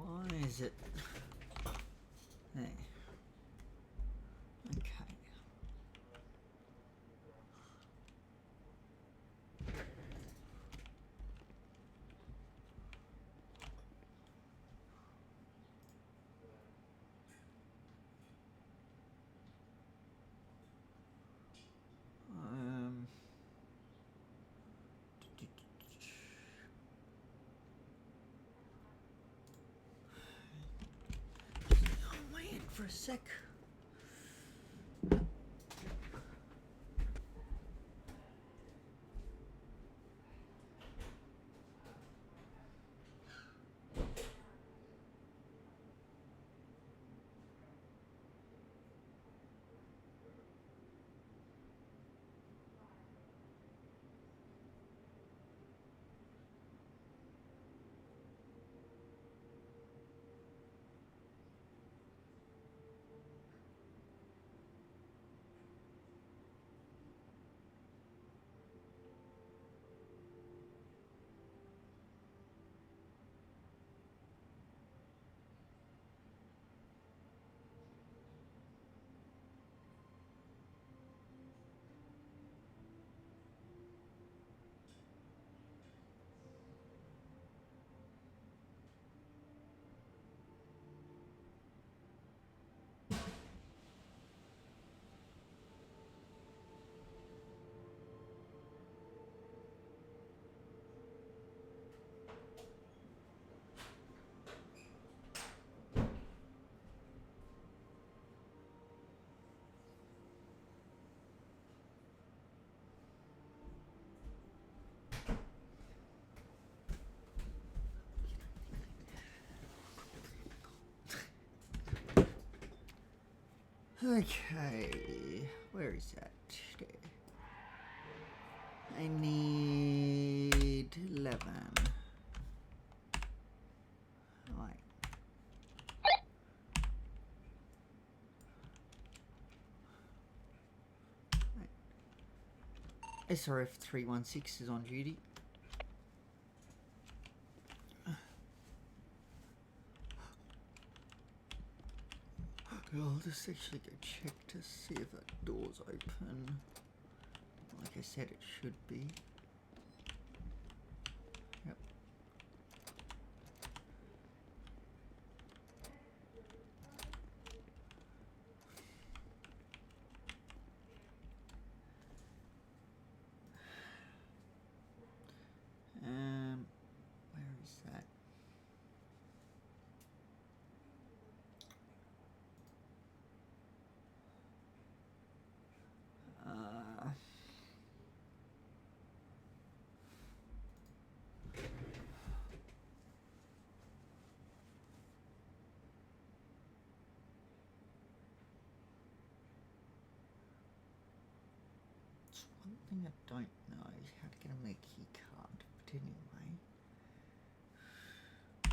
Why is it? There. Okay. I'm waiting for a sec. Okay, where is that? There. I need 11. Right. SRF 316 is on duty. I'll just actually go check to see if that door's open. Like I said, it should be. Yep. Where is that? One thing I don't know is how to get a key card, but anyway. I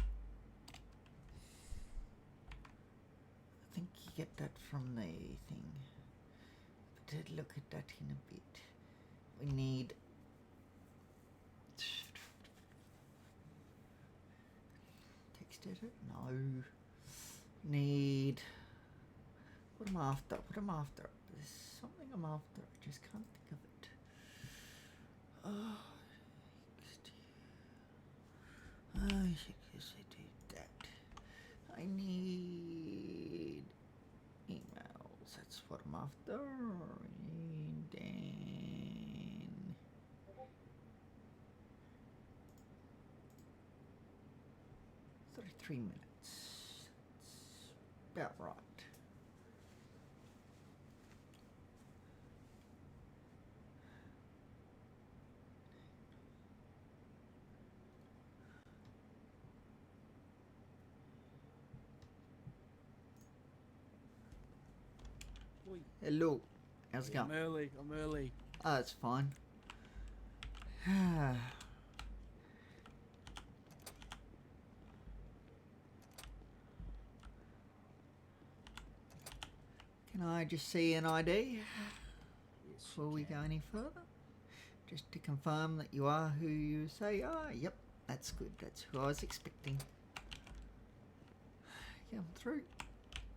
think you get that from the thing. But I'll look at that in a bit. We need text edit? No. Need what am I after? What am I after? There's something I'm after. I just can't think of it. Oh, yes, I did that. I need emails. That's what I'm after. And then 33 minutes. That's about right. Hello. How's it going? I'm early. Oh, it's fine. Can I just see an ID before we go any further? Just to confirm that you are who you say you are. Yep, that's good. That's who I was expecting. come through.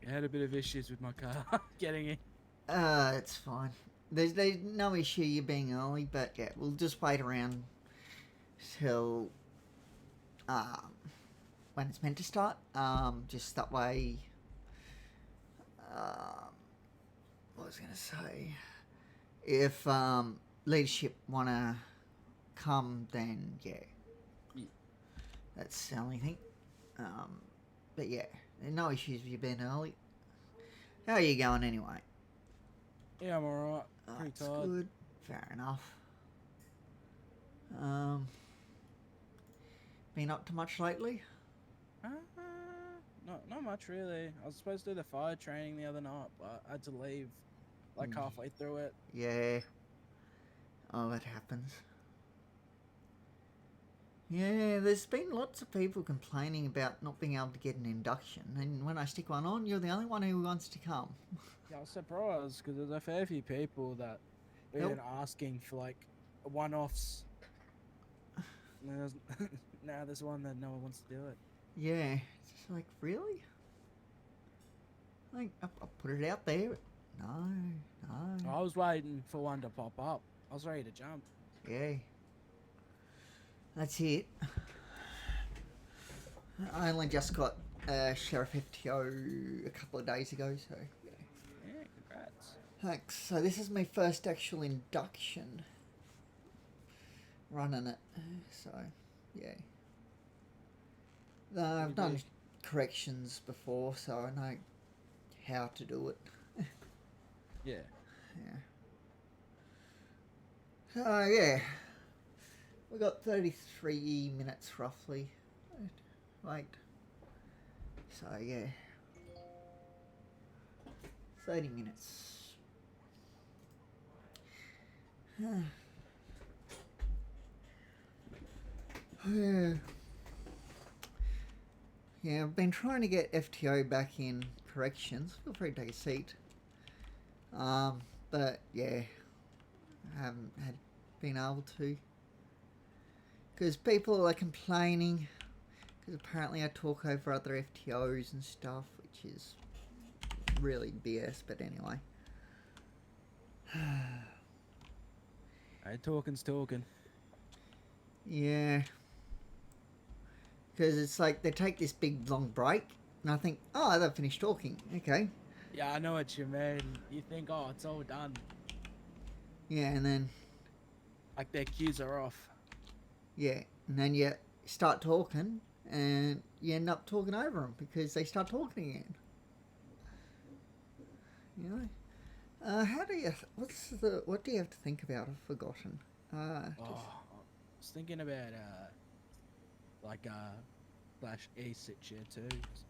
I had a bit of issues with my car getting in. It's fine. There's no issue you being early, but yeah, we'll just wait around till when it's meant to start. Just that way. What was I gonna say? If leadership wanna come, then yeah, that's the only thing. But yeah, no issues with you being early. How are you going anyway? Yeah, I'm alright. Oh, Pretty that's tired. good. Fair enough. Been up to much lately? Not much really. I was supposed to do the fire training the other night, but I had to leave like halfway through it. Yeah. Oh, that happens. Yeah, there's been lots of people complaining about not being able to get an induction, and when I stick one on, you're the only one who wants to come. Yeah, I was surprised because there's a fair few people that were even asking for like one-offs. Now there's one that no one wants to do it. Yeah, it's just like, really? Like, I put it out there. No. I was waiting for one to pop up. I was ready to jump. Yeah. That's it. I only just got Sheriff FTO a couple of days ago, so yeah. Yeah, congrats. Thanks. So this is my first actual induction running it. So, yeah. I've done corrections before, so I know how to do it. Yeah. Yeah. Yeah. We got 33 minutes roughly. Wait. So yeah. 30 minutes. Yeah. Yeah, I've been trying to get FTO back in corrections. Feel free to take a seat. But yeah, I haven't been able to. Because people are complaining. Because apparently I talk over other FTOs and stuff, which is really BS, but anyway. Hey, talking's talking. Yeah. Because it's like they take this big long break, and I think, oh, they've finished talking. Okay. Yeah, I know what you mean. You think, oh, it's all done. Yeah, and then... like their cues are off. Yeah, and then you start talking, and you end up talking over them because they start talking again. You know? How do you... What do you have to think about? I've forgotten. I was thinking about, Flash E-sit chair too.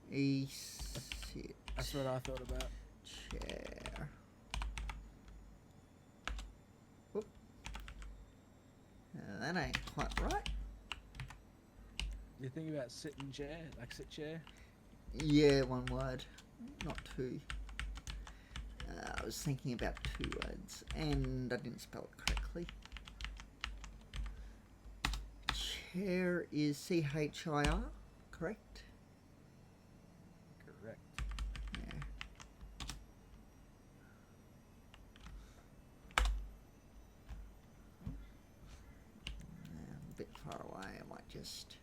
E-sit. That's what I thought about. Chair. Whoop. That ain't quite right. You think about sitting chair, like sit chair? Yeah, one word, not two. I was thinking about two words, and I didn't spell it correctly. Chair is C-H-I-R, correct? Correct. Yeah. I'm a bit far away, I might just...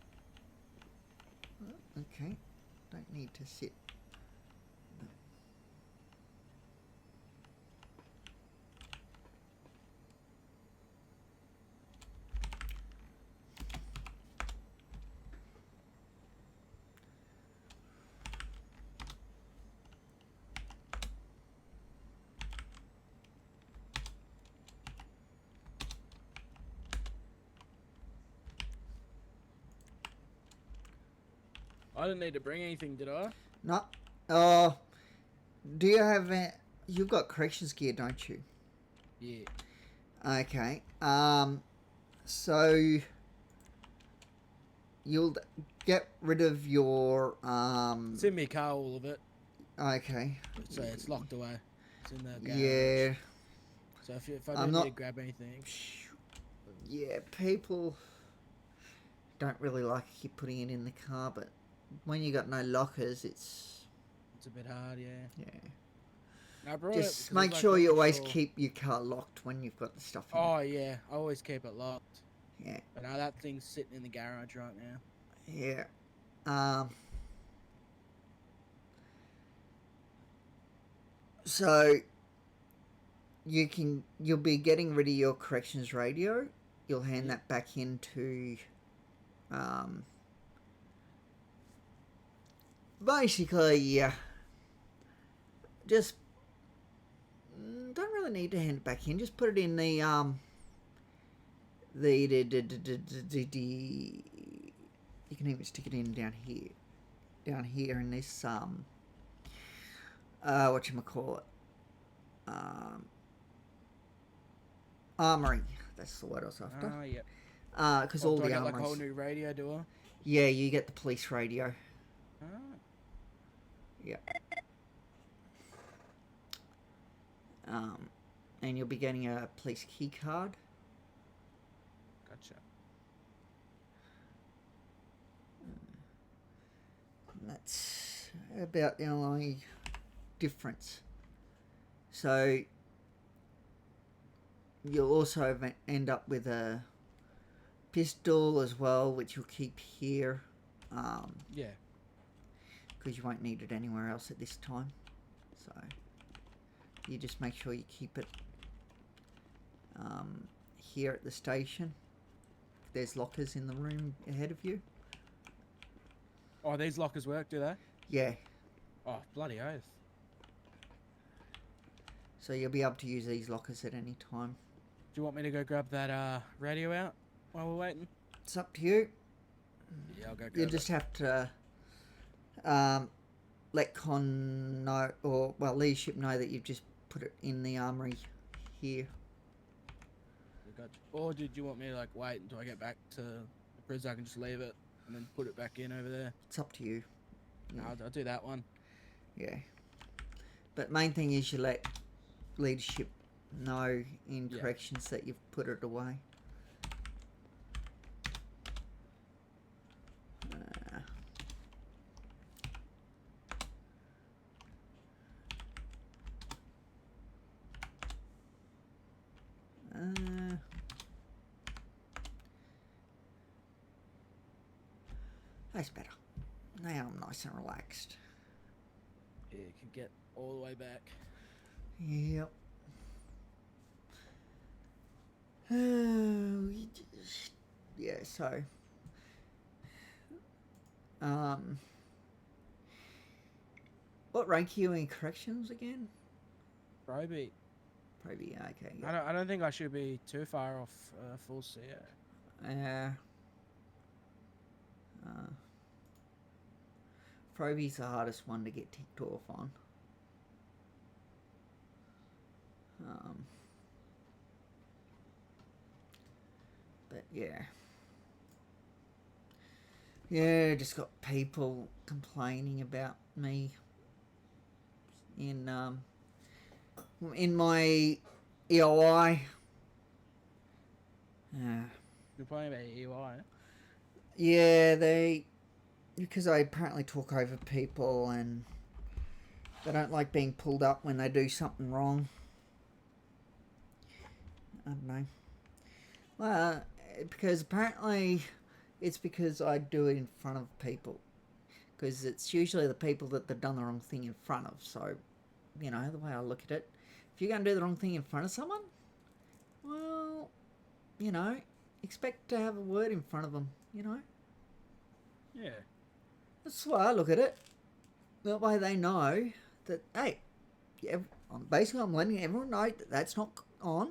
Oh, okay, don't need to sit. I didn't need to bring anything, did I? No. Do you have... you've got corrections gear, don't you? Yeah. Okay. So... You'll get rid of your... It's in my car, all of it. Okay. So it's locked away. It's in the garage. Yeah. So if I do need to grab anything... Yeah, people don't really like you putting it in the car, but when you got no lockers, it's It's a bit hard, yeah. Yeah. And I brought it Just because I was make like, sure you wasn't always sure. keep your car locked when you've got the stuff in. Oh yeah, I always keep it locked. Yeah. But now that thing's sitting in the garage right now. Yeah. Um. So you'll be getting rid of your corrections radio. You'll hand that back into basically just don't really need to hand it back in. Just put it in the you can even stick it in down here in this whatchamacallit, armory. That's the word I was after. Oh, yep. Because all do I the get like a whole armories. new radio, do I? Yeah, you get the police radio. Oh. Yeah. And you'll be getting a police key card. Gotcha. And that's about the only difference. So you'll also end up with a pistol as well, which you'll keep here. Yeah. Because you won't need it anywhere else at this time. So you just make sure you keep it here at the station. There's lockers in the room ahead of you. Oh, these lockers work, do they? Yeah. Oh, bloody oath. So you'll be able to use these lockers at any time. Do you want me to go grab that radio out while we're waiting? It's up to you. Yeah, I'll go grab You it. just have to let Con know, or well, leadership know that you've just put it in the armory here. Gotcha. Or did you want me to like wait until I get back to the prison? I can just leave it and then put it back in over there. It's up to you. No, I'll do that one. Yeah. But main thing is you let leadership know in corrections that you've put it away. That's better. Now I'm nice and relaxed. Yeah, you can get all the way back. Yep. Yeah, so what rank are you in corrections again? Probie. Probie, okay. Yep. I don't think I should be too far off full CO. Probie's the hardest one to get ticked off on. But yeah. Yeah, just got people complaining about me in my EOI. You're playing about EY. Yeah, because I apparently talk over people and they don't like being pulled up when they do something wrong. I don't know. Well, because apparently it's because I do it in front of people. Because it's usually the people that they've done the wrong thing in front of. So, you know, the way I look at it, if you're going to do the wrong thing in front of someone, well, you know, expect to have a word in front of them, you know? Yeah. That's the way I look at it. That way they know that, hey, basically I'm letting everyone know that that's not on.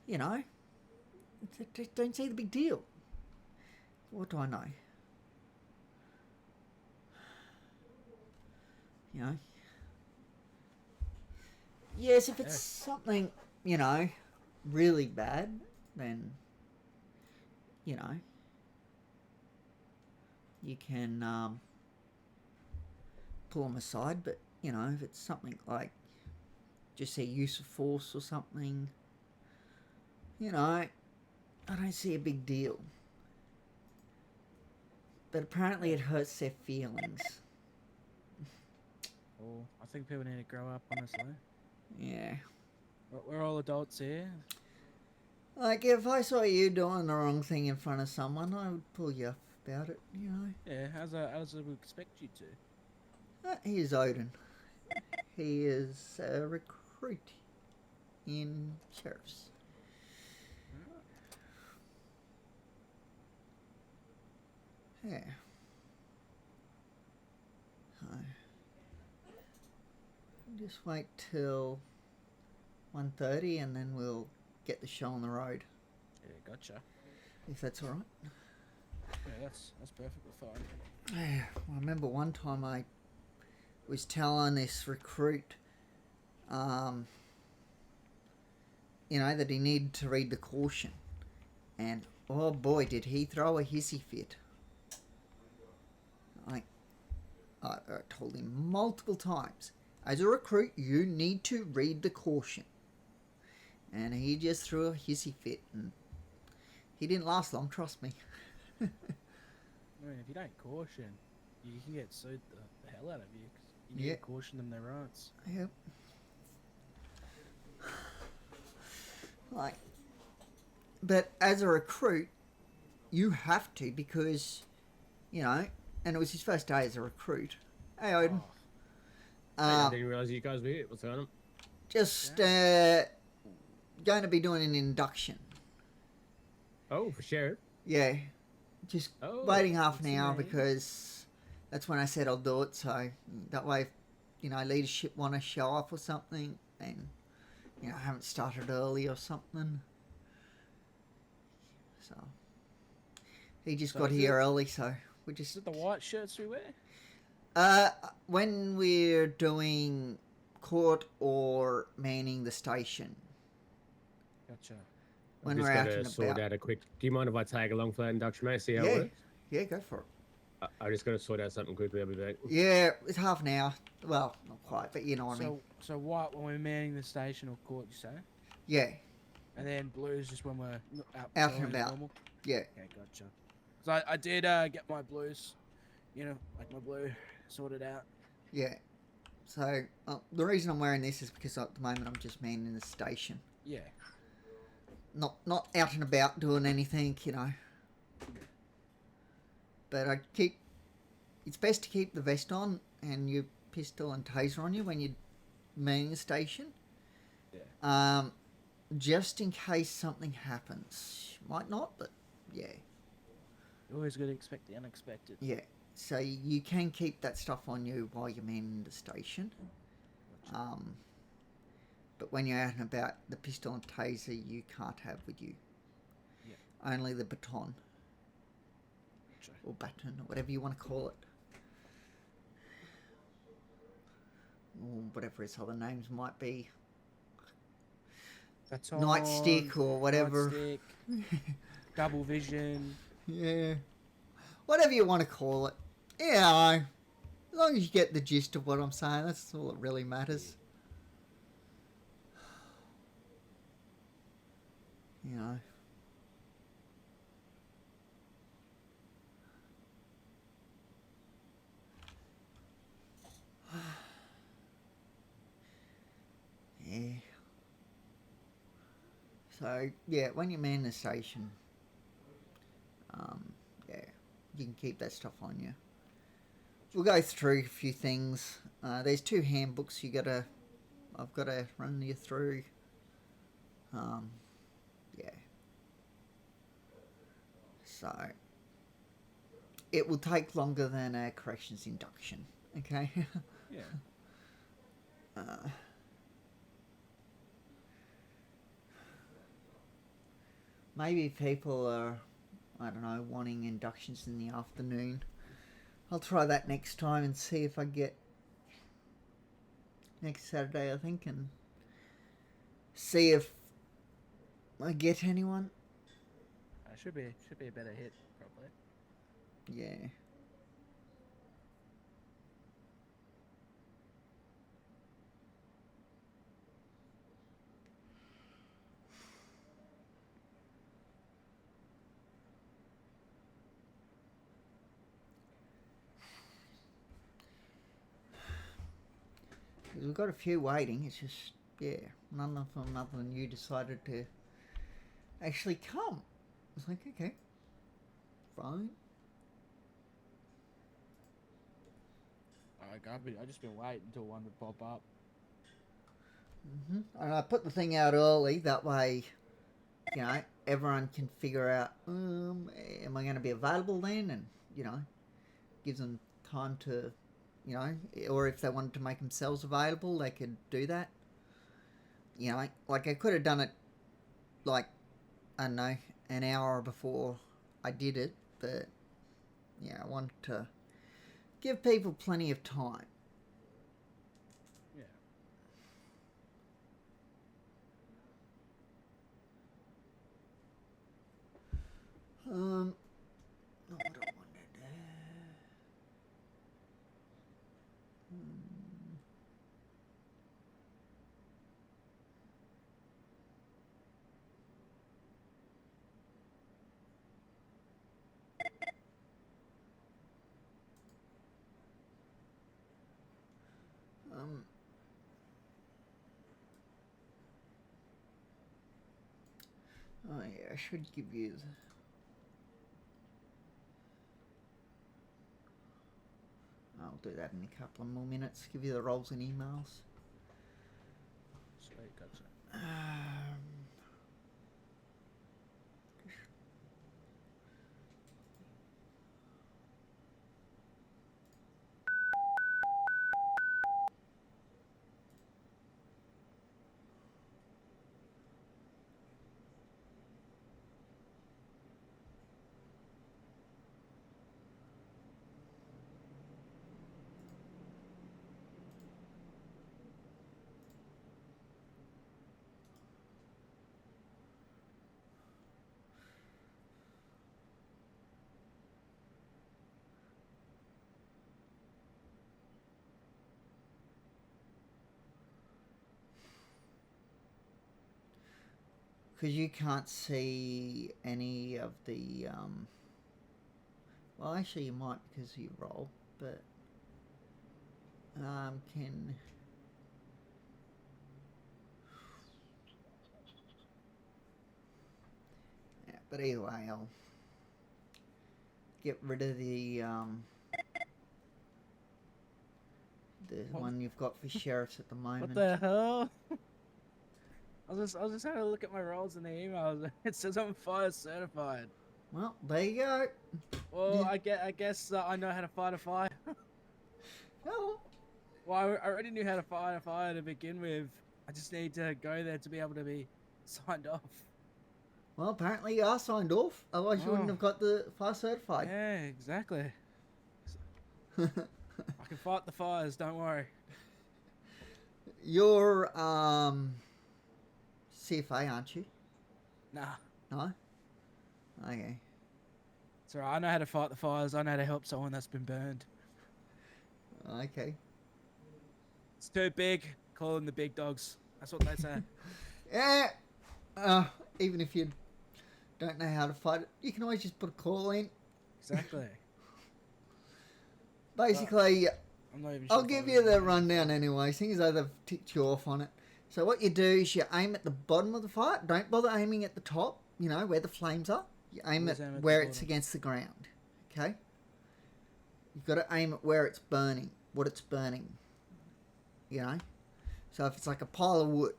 You know, don't see the big deal. What do I know? You know? Yes, if it's something, you know, really bad, then, you know, you can pull them aside. But, you know, if it's something like just a use of force or something, you know, I don't see a big deal. But apparently it hurts their feelings. Or I think people need to grow up, honestly. Yeah. We're all adults here. Like, if I saw you doing the wrong thing in front of someone, I would pull you up about it, you know? Yeah, as I would expect you to. Here's Odin. He is a recruit in sheriffs. Yeah. Just wait till 1:30 and then we'll get the show on the road, Yeah, gotcha. if that's all right. Yeah, that's perfectly fine. Yeah, I remember one time I was telling this recruit, that he needed to read the caution. And oh boy, did he throw a hissy fit. I told him multiple times, as a recruit, you need to read the caution. And he just threw a hissy fit, and he didn't last long, trust me. I mean, if you don't caution, you can get sued the hell out of you. 'Cause you need Yeah. to caution them their rights. Yep. But as a recruit, you have to, because, and it was his first day as a recruit. Hey, Odin. Oh, I didn't realise you guys were here. What's going on? Just going to be doing an induction. Oh, for sheriff. Yeah. Just Oh, waiting half an what's your hour name? because that's when I said I'll do it. So that way, if, leadership want to show up or something, and, I haven't started early or something. So he just So got is here it- early, so we just... is it the white shirts we wear? When we're doing court or manning the station, Gotcha. when I'm we're just out going and to sort about. out a quick... Do you mind if I tag along for that induction, mate? See how Yeah. it works? Yeah, go for it. I'm just going to sort out something quickly. I'll be back. Yeah, it's half an hour. Well, not quite, but you know what I mean. So white when we're manning the station or court, you say? Yeah, And then blue is just when we're out and patrolling as about. normal? Yeah. Okay, gotcha. So I did get my blues, like my blue sorted out. Yeah. So the reason I'm wearing this is because at the moment I'm just manning the station, Yeah. not out and about doing anything, But it's best to keep the vest on and your pistol and taser on you when you're manning the station. Yeah. Just in case something happens. Might not, but yeah. You always got to expect the unexpected. Yeah. So you can keep that stuff on you while you're manning the station. Gotcha. But when you're out and about, the pistol and taser you can't have with you. Yeah. Only the baton. Gotcha. Or baton, or whatever you want to call it. Or whatever its other names might be. Baton, Nightstick or whatever. Nightstick, double vision. Yeah. Whatever you want to call it. Yeah, as long as you get the gist of what I'm saying, that's all that really matters. You know. Yeah. So, yeah, when you man the station, yeah, you can keep that stuff on you. We'll go through a few things. There's 2 handbooks I've got to run you through. Yeah. So, it will take longer than a corrections induction, okay? Yeah. Maybe people are, I don't know, wanting inductions in the afternoon. I'll try that next time and see if I get next Saturday, I think, and see if I get anyone. Should be a better hit, probably. Yeah. Because we've got a few waiting. It's just, yeah, none of them other than you decided to actually come. It's like, okay, fine. I just been waiting until one would pop up. And I put the thing out early. That way, you know, everyone can figure out, am I going to be available then? And, you know, gives them time to, you know, or if they wanted to make themselves available, they could do that. You know, like I could have done it, like, I don't know, an hour before I did it, but, yeah, I want to give people plenty of time. Yeah. What I wanted. Oh yeah, I should give you the... I'll do that in a couple of more minutes. Give you the roles and emails. Sweet, gotcha. Because you can't see any of the... well, actually you might because you roll, but... can... Yeah, but either way, I'll get rid of the one you've got for sheriffs at the moment. What the hell? I was just having a look at my roles in the emails. It says I'm fire certified. Well, there you go. Well, I guess I know how to fight a fire. Oh, Well, I already knew how to fight a fire to begin with. I just need to go there to be able to be signed off. well, apparently you are signed off. Otherwise, you wouldn't have got the fire certified. Yeah, exactly. I can fight the fires. Don't worry. You're CFA, aren't you? Nah, No. Okay. it's alright. I know how to fight the fires. I know how to help someone that's been burned. Okay. It's too big. Call them the big dogs. That's what they say. Yeah. Even if you don't know how to fight it, you can always just put a call in. Exactly. Basically, I'm not even sure. I'll if give I you really the know. rundown anyway, seeing as though they've ticked you off on it. So what you do is you aim at the bottom of the fire. Don't bother aiming at the top, you know, where the flames are. You aim Always at aim at the where it's bottom. against the ground, okay? You've got to aim at where it's burning, what it's burning, you know? So if it's like a pile of wood,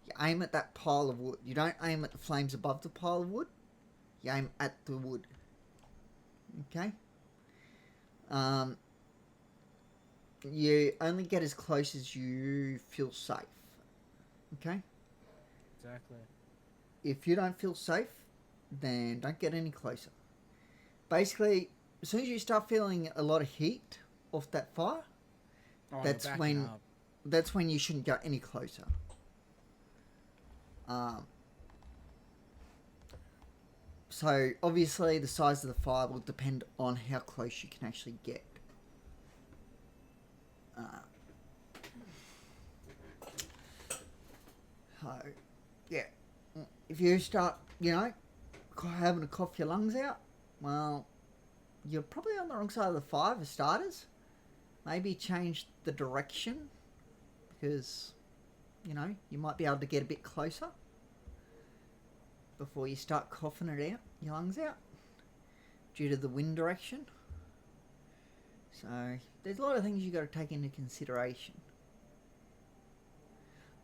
you aim at that pile of wood. You don't aim at the flames above the pile of wood. You aim at the wood, okay? You only get as close as you feel safe, okay? Exactly. If you don't feel safe, then don't get any closer. Basically, as soon as you start feeling a lot of heat off that fire, Oh, That's you're backing when- up. that's when you shouldn't go any closer. So obviously the size of the fire will depend on how close you can actually get. So, yeah, if you start, you know, having to cough your lungs out, well, you're probably on the wrong side of the fire for starters. Maybe change the direction, because, you know, you might be able to get a bit closer before you start coughing it out, your lungs out, due to the wind direction. So there's a lot of things you've got to take into consideration.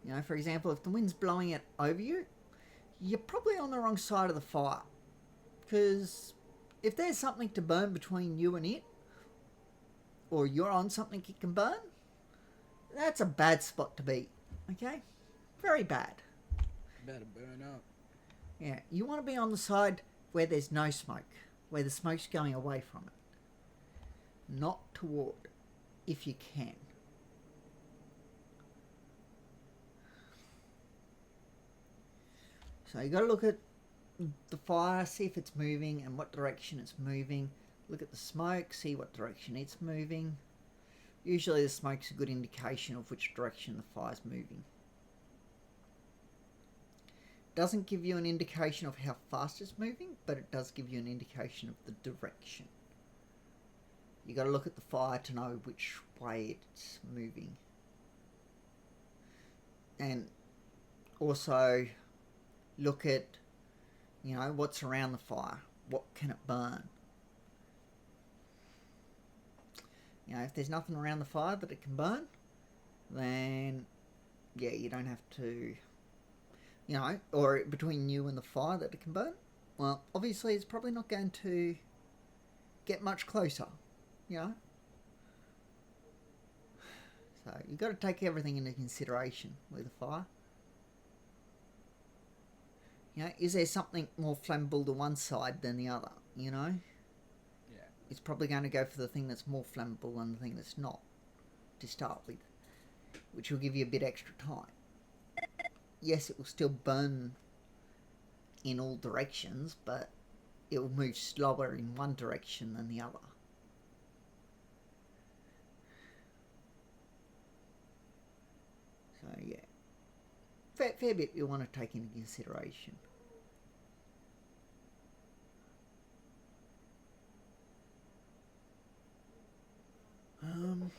You know, for example, if the wind's blowing it over you, you're probably on the wrong side of the fire. Because if there's something to burn between you and it, or you're on something it can burn, that's a bad spot to be. Okay? Very bad. Better burn up. Yeah, you want to be on the side where there's no smoke, where the smoke's going away from it. Not toward, if you can. So you got to look at the fire, see if it's moving and what direction it's moving. Look at the smoke, see what direction it's moving. Usually the smoke's a good indication of which direction the fire's moving. Doesn't give you an indication of how fast it's moving, but it does give you an indication of the direction. You got to look at the fire to know which way it's moving. And also look at, you know, what's around the fire. What can it burn? You know, if there's nothing around the fire that it can burn, then yeah, you don't have to, you know, or between you and the fire that it can burn, well, obviously it's probably not going to get much closer, you know. So you've got to take everything into consideration with a fire. You know, is there something more flammable to one side than the other, you know? Yeah. It's probably going to go for the thing that's more flammable than the thing that's not, to start with, which will give you a bit extra time. Yes, it will still burn in all directions, but it will move slower in one direction than the other. So yeah, fair bit you'll want to take into consideration. Well,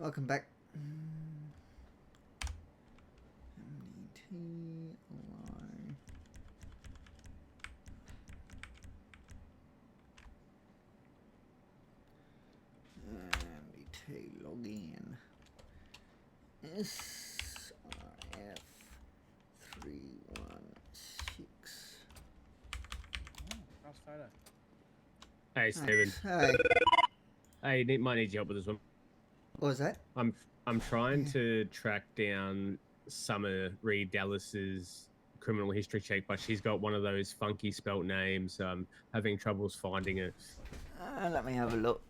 Welcome back. MDT align. MDT login. SRF 316. Oh, nice photo. Hey, Steven. Hey, Hey, might need your help with this one. what was that? I'm trying Yeah. to track down Summer Reed Dallas's criminal history check, but she's got one of those funky spelt names. Having troubles finding it. Let me have a look.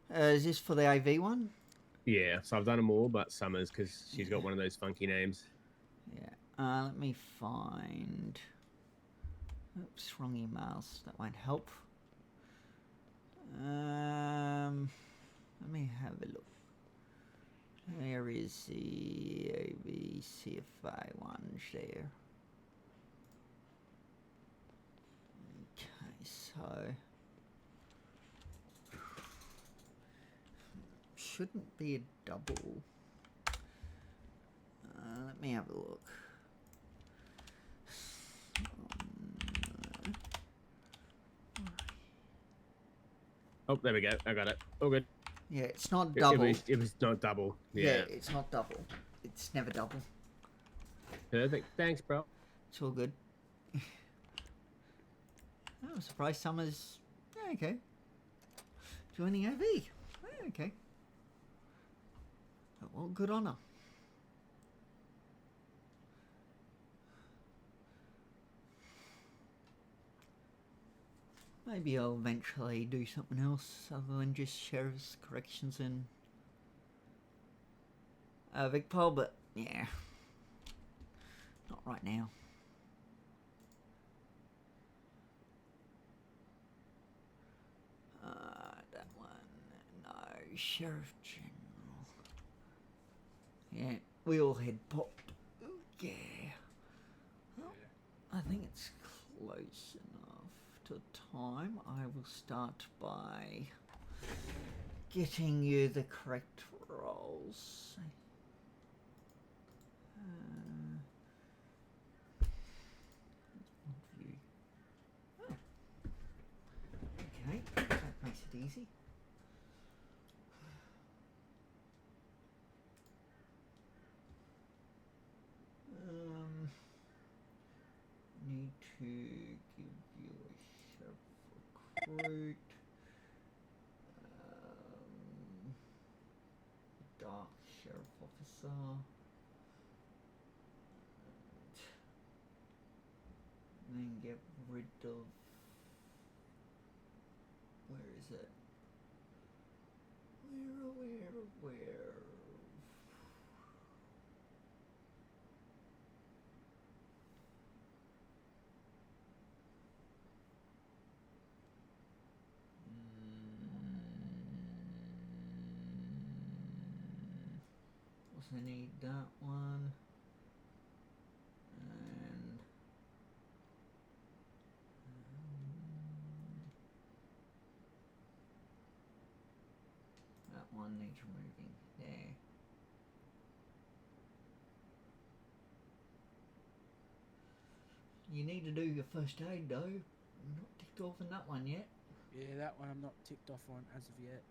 Is this for the AV one? Yeah, so I've done them all, but Summers because she's got one of those funky names. Yeah. Let me find. Oops, wrong emails. That won't help. Let me have a look. Where is the AV CFI one there? Okay, so shouldn't be a double. Let me have a look. Oh, there we go. I got it. All good. Yeah, it's not It double. was not double. Yeah, Yeah. it's not double. It's never double. Perfect. Thanks, bro. It's all good. Oh, I'm surprised Summer's. Yeah, okay. Joining AV. Yeah, okay. Oh, well, good on her. Maybe I'll eventually do something else other than just sheriff's corrections and Vicpol, but yeah, not right now. That one, no, Sheriff General. Yeah, we all had popped. Yeah. Well, I think it's close enough to time. I will start by getting you the correct roles. View. Oh. Okay, that makes it easy. Need to give you a sheriff recruit. Dark sheriff officer. And then get rid of. Where is it? Where? Also need that one. And that one needs removing there. You need to do your first aid though. I'm not ticked off on that one yet. Yeah, that one I'm not ticked off on as of yet.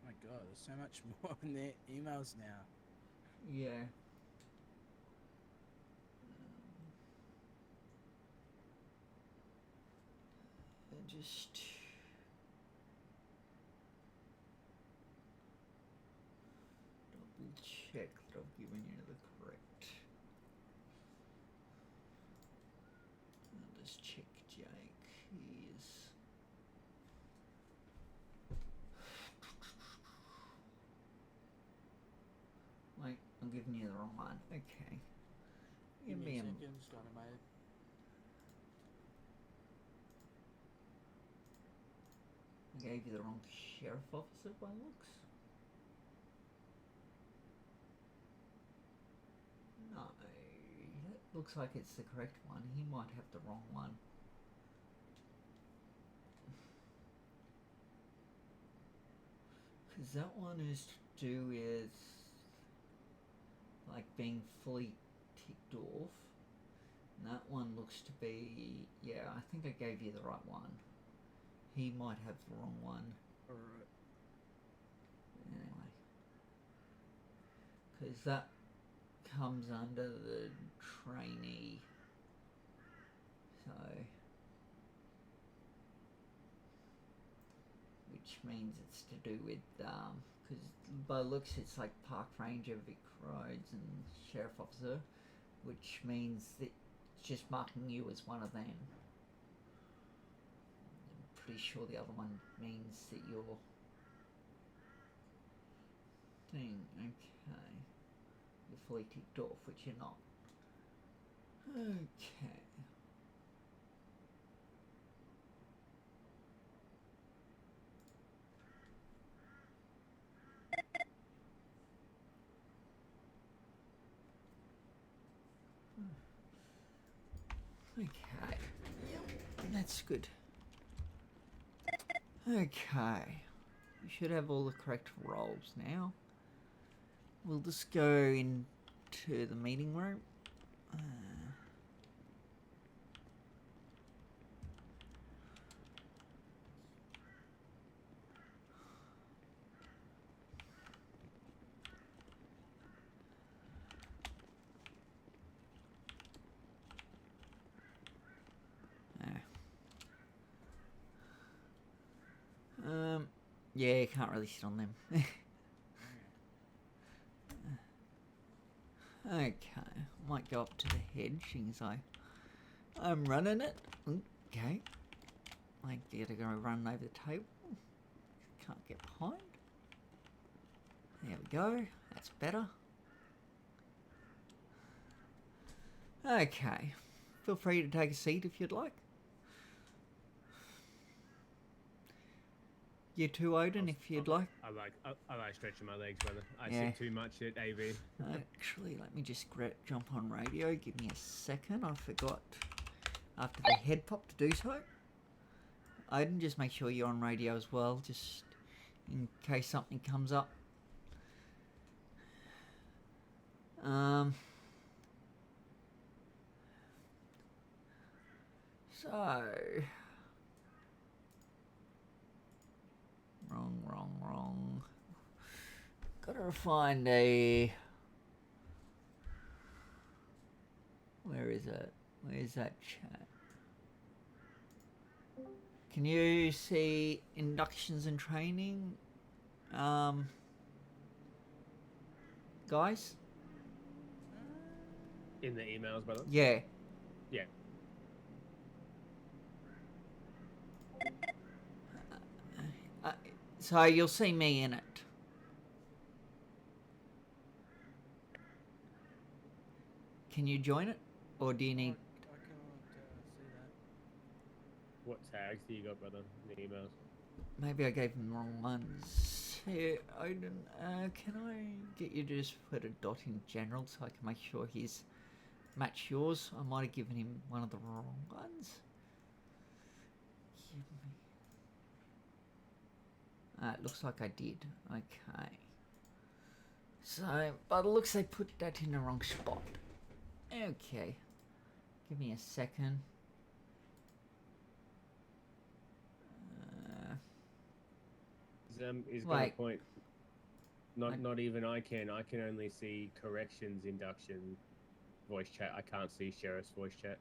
My God, there's so much more in their emails now. Yeah. Just double check that I've given you the correct. I'll just check Jake. He's wait, I'm giving you the wrong one. Okay. Give me a a- second, just got my I gave you the wrong sheriff officer by looks. No, that looks like it's the correct one. He might have the wrong one. Because that one is to do with like being fully ticked off. And that one looks to be, yeah, I think I gave you the right one. He might have the wrong one. Alright. Anyway. Because that comes under the trainee. So, which means it's to do with, because by looks it's like Park Ranger, Vic Roads and Sheriff Officer, which means that it's just marking you as one of them. I'm pretty sure the other one means that you're thing, okay. You're fully ticked off, which you're not. Okay. Okay. Yep, that's good. Okay. We should have all the correct roles now. We'll just go into the meeting room. Yeah, you can't really sit on them. Okay, might go up to the head, seeing as I'm running it. Okay, I gotta go run over the table. Can't get behind. There we go. That's better. Okay, feel free to take a seat if you'd like. You too, Odin, if you'd like. I like stretching my legs, brother. I Yeah. sit too much at AV. Actually, let me just jump on radio. Give me a second. I forgot after the head pop to do so. Odin, just make sure you're on radio as well, just in case something comes up. So... Wrong. Gotta find a... Where is it? Where's that chat? Can you see inductions and training? Guys? In the emails, brother? Yeah. Yeah. So you'll see me in it. Can you join it? Or do you need... I cannot see that. What tags do you got, brother, in the emails? Maybe I gave him the wrong ones. Here, Odin, can I get you to just put a dot in general so I can make sure he's match yours? I might have given him one of the wrong ones. It looks like I did. Okay. So, by the looks they put that in the wrong spot. Okay. Give me a second. He's got a Wait. point. Not even I can. I can only see corrections, induction, voice chat. I can't see Sheriff's voice chat.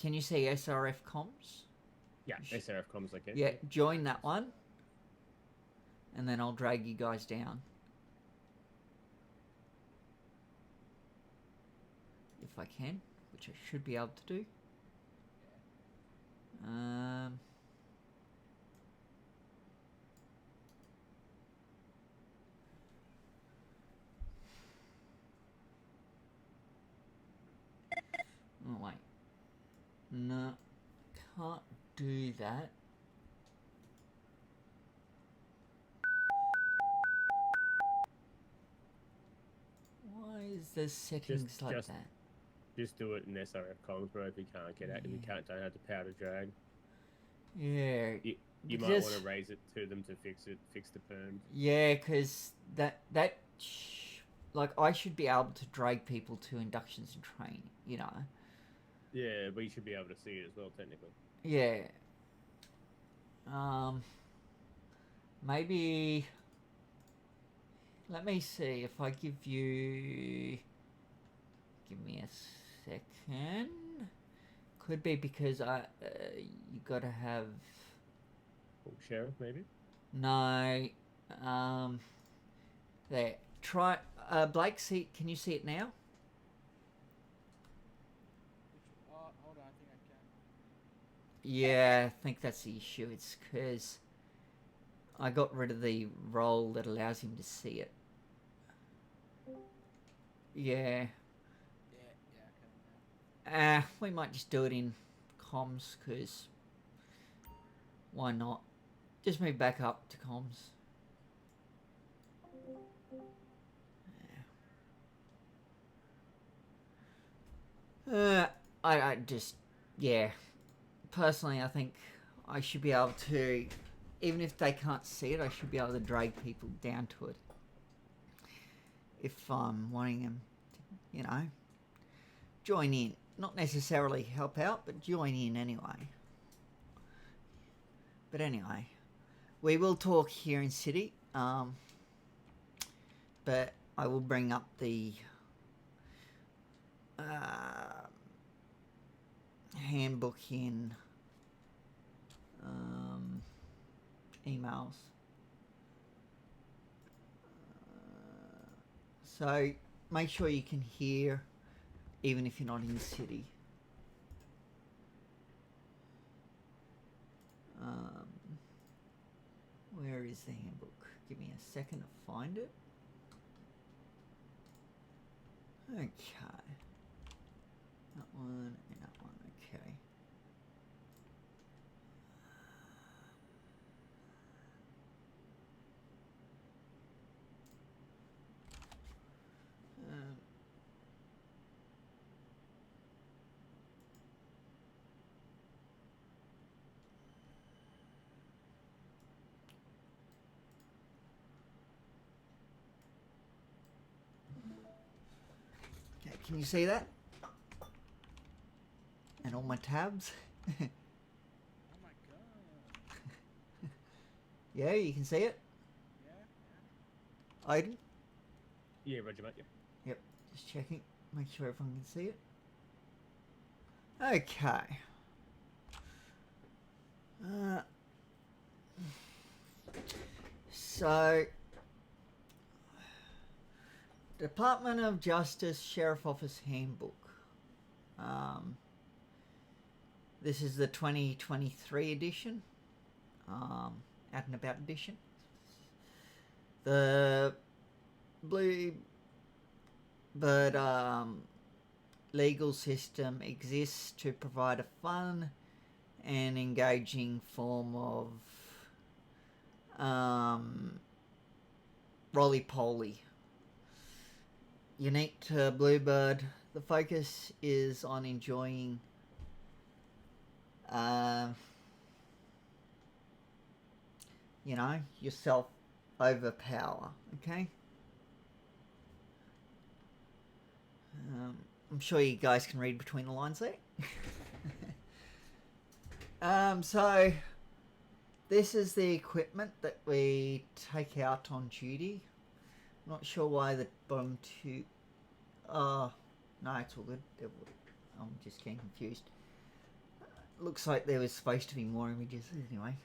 Can you see SRF comms? Yeah, SRF comms I can. Yeah, join that one. And then I'll drag you guys down. If I can, which I should be able to do. Oh, wait. No, can't do that. Why is there settings like just- that? Just do it in SRF comms, bro. If you can't get out, if you don't have the power to drag. Yeah, You might want to raise it to them to fix the perm. Yeah, because like, I should be able to drag people to inductions and training, you know. Yeah, but you should be able to see it as well, technically. Yeah. Maybe. Let me see if I give you. Give me a second. Could be because you gotta have. Full sheriff, maybe. No. There. Try. Blake, see. Can you see it now? Hold on, I think I can. Yeah, I think that's the issue. It's because I got rid of the role that allows him to see it. Yeah. Yeah, I can now. We might just do it in comms, because why not? Just move back up to comms. I just, yeah. Personally, I think I should be able to, even if they can't see it, I should be able to drag people down to it. If I'm wanting them to, you know, join in. Not necessarily help out, but join in anyway. But anyway, we will talk here in City. But I will bring up the handbook in emails. So make sure you can hear even if you're not in the city. Where is the handbook? Give me a second to find it. Okay. That one and that one, okay. Okay, can you see that? And all my tabs? Oh my god. Yeah, you can see it? Yeah. Aiden? Yeah, Roger, mate. Yep, just checking. Make sure everyone can see it. Okay. So, Department of Justice Sheriff Office Handbook. This is the 2023 edition. Out and About edition. The Blue Bird legal system exists to provide a fun and engaging form of roly-poly. Unique to Bluebird, the focus is on enjoying you know, yourself over power, okay? I'm sure you guys can read between the lines there. So this is the equipment that we take out on duty. Not sure why the bottom two. No, it's all good. I'm just getting confused. Looks like there was supposed to be more images anyway.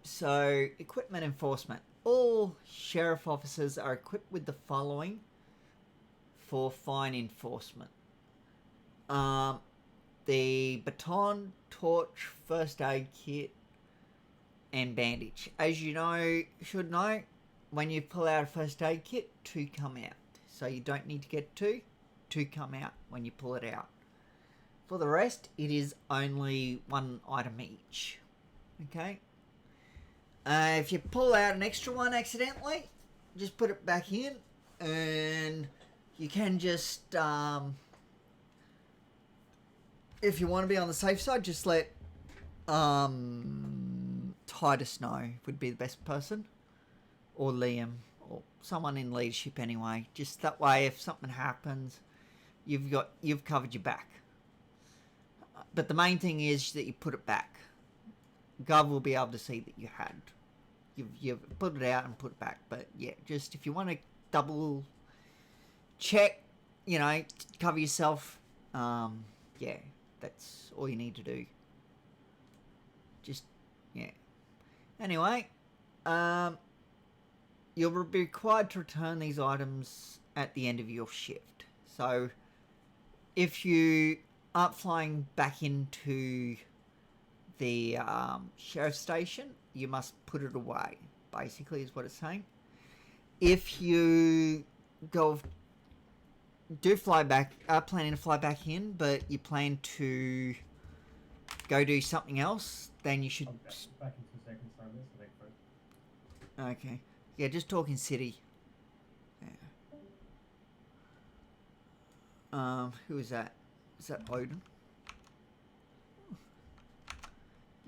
So equipment enforcement. All sheriff officers are equipped with the following for fine enforcement. The baton, torch, first aid kit, and bandage. As you know, should know, when you pull out a first aid kit, 2 come out. So you don't need to get 2 come out when you pull it out. For the rest, it is only 1 item each. Okay? If you pull out an extra one accidentally, just put it back in, and you can just, if you want to be on the safe side, just let Titus Snow would be the best person, or Liam, or someone in leadership anyway. Just that way, if something happens, you've covered your back. But the main thing is that you put it back. Gov will be able to see that you've put it out and put it back. But yeah, just if you want to double check, cover yourself. Yeah, that's all you need to do. Just, yeah. Anyway, you'll be required to return these items at the end of your shift. So, if you aren't flying back into the sheriff's station, you must put it away, basically, is what it's saying. If you planning to fly back in, but you plan to go do something else, then you should... I'm back in 2 seconds, so wait for it. Okay. Yeah, just talking city. Yeah. Who is that? Is that Odin?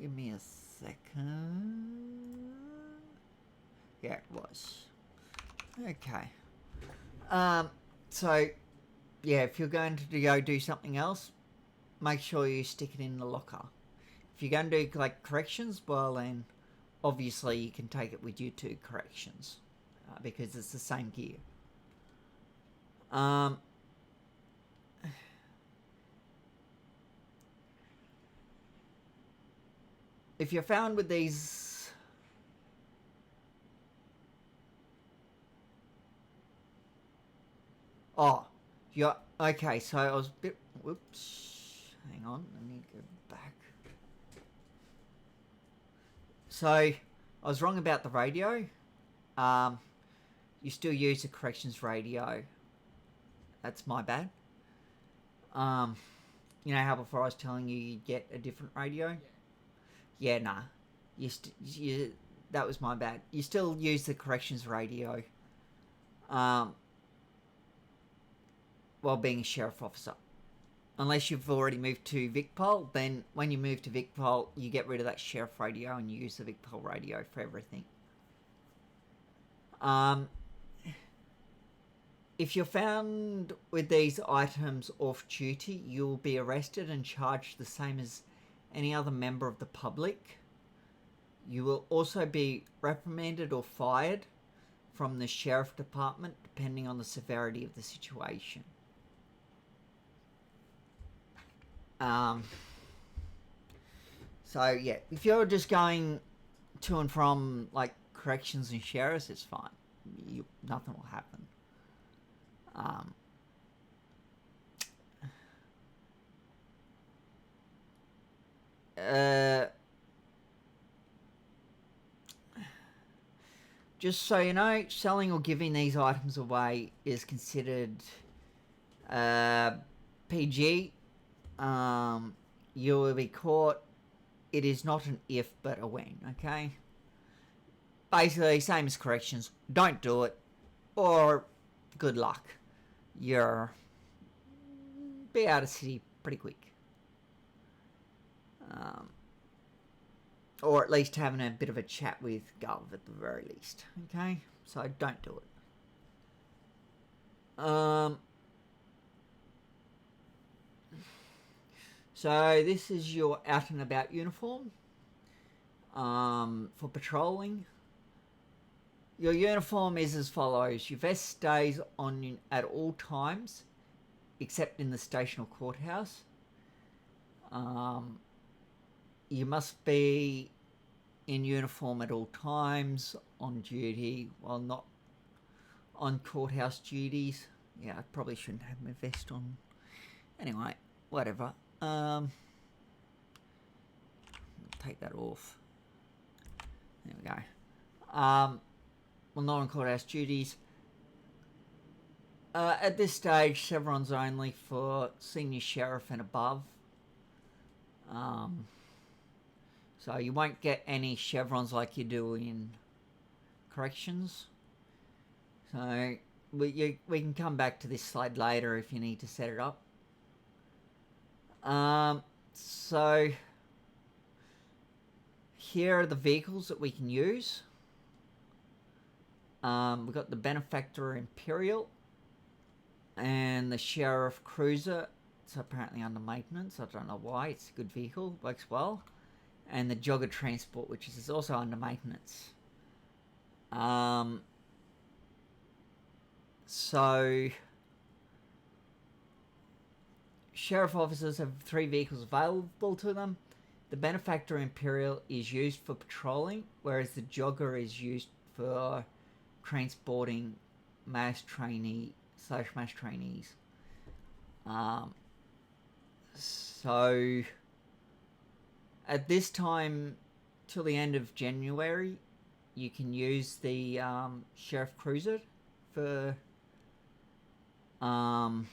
Give me a second. Yeah, it was. Okay. So, yeah, if you're going to go do something else, make sure you stick it in the locker. If you're going to do, like, corrections, well, then, obviously, you can take it with you to corrections. Because it's the same gear. If you're found with these... Oh, you're... Okay, so I was a bit... Whoops. Hang on, let me go back. So, I was wrong about the radio. You still use the corrections radio. That's my bad. You know how before I was telling you get a different radio? Yeah, nah. That was my bad. You still use the corrections radio. While being a sheriff officer. Unless you've already moved to Vicpol, then when you move to Vicpol, you get rid of that sheriff radio and you use the Vicpol radio for everything. If you're found with these items off duty, you'll be arrested and charged the same as any other member of the public. You will also be reprimanded or fired from the sheriff department, depending on the severity of the situation. So yeah, if you're just going to and from like corrections and sheriffs, it's fine. Nothing will happen. Just so you know, selling or giving these items away is considered PG. You will be caught. It is not an if, but a when, okay? Basically, same as corrections. Don't do it, or good luck. You're be out of city pretty quick. Or at least having a bit of a chat with Gov at the very least, okay? So don't do it. So this is your out and about uniform for patrolling. Your uniform is as follows. Your vest stays on at all times, except in the station or courthouse. You must be in uniform at all times on duty while not on courthouse duties. Yeah, I probably shouldn't have my vest on. Anyway, whatever. Take that off. There we go. Well, not on courthouse duties. At this stage, chevrons only for senior sheriff and above. So you won't get any chevrons like you do in corrections. So we can come back to this slide later if you need to set it up. So here are the vehicles that we can use. We've got the Benefactor Imperial and the Sheriff Cruiser. It's apparently under maintenance. I don't know why. It's a good vehicle. Works well. And the Jogger Transport, which is also under maintenance. So sheriff officers have 3 vehicles available to them. The Benefactor Imperial is used for patrolling, whereas the Jogger is used for transporting mass trainees. So at this time till the end of January, you can use the Sheriff Cruiser for out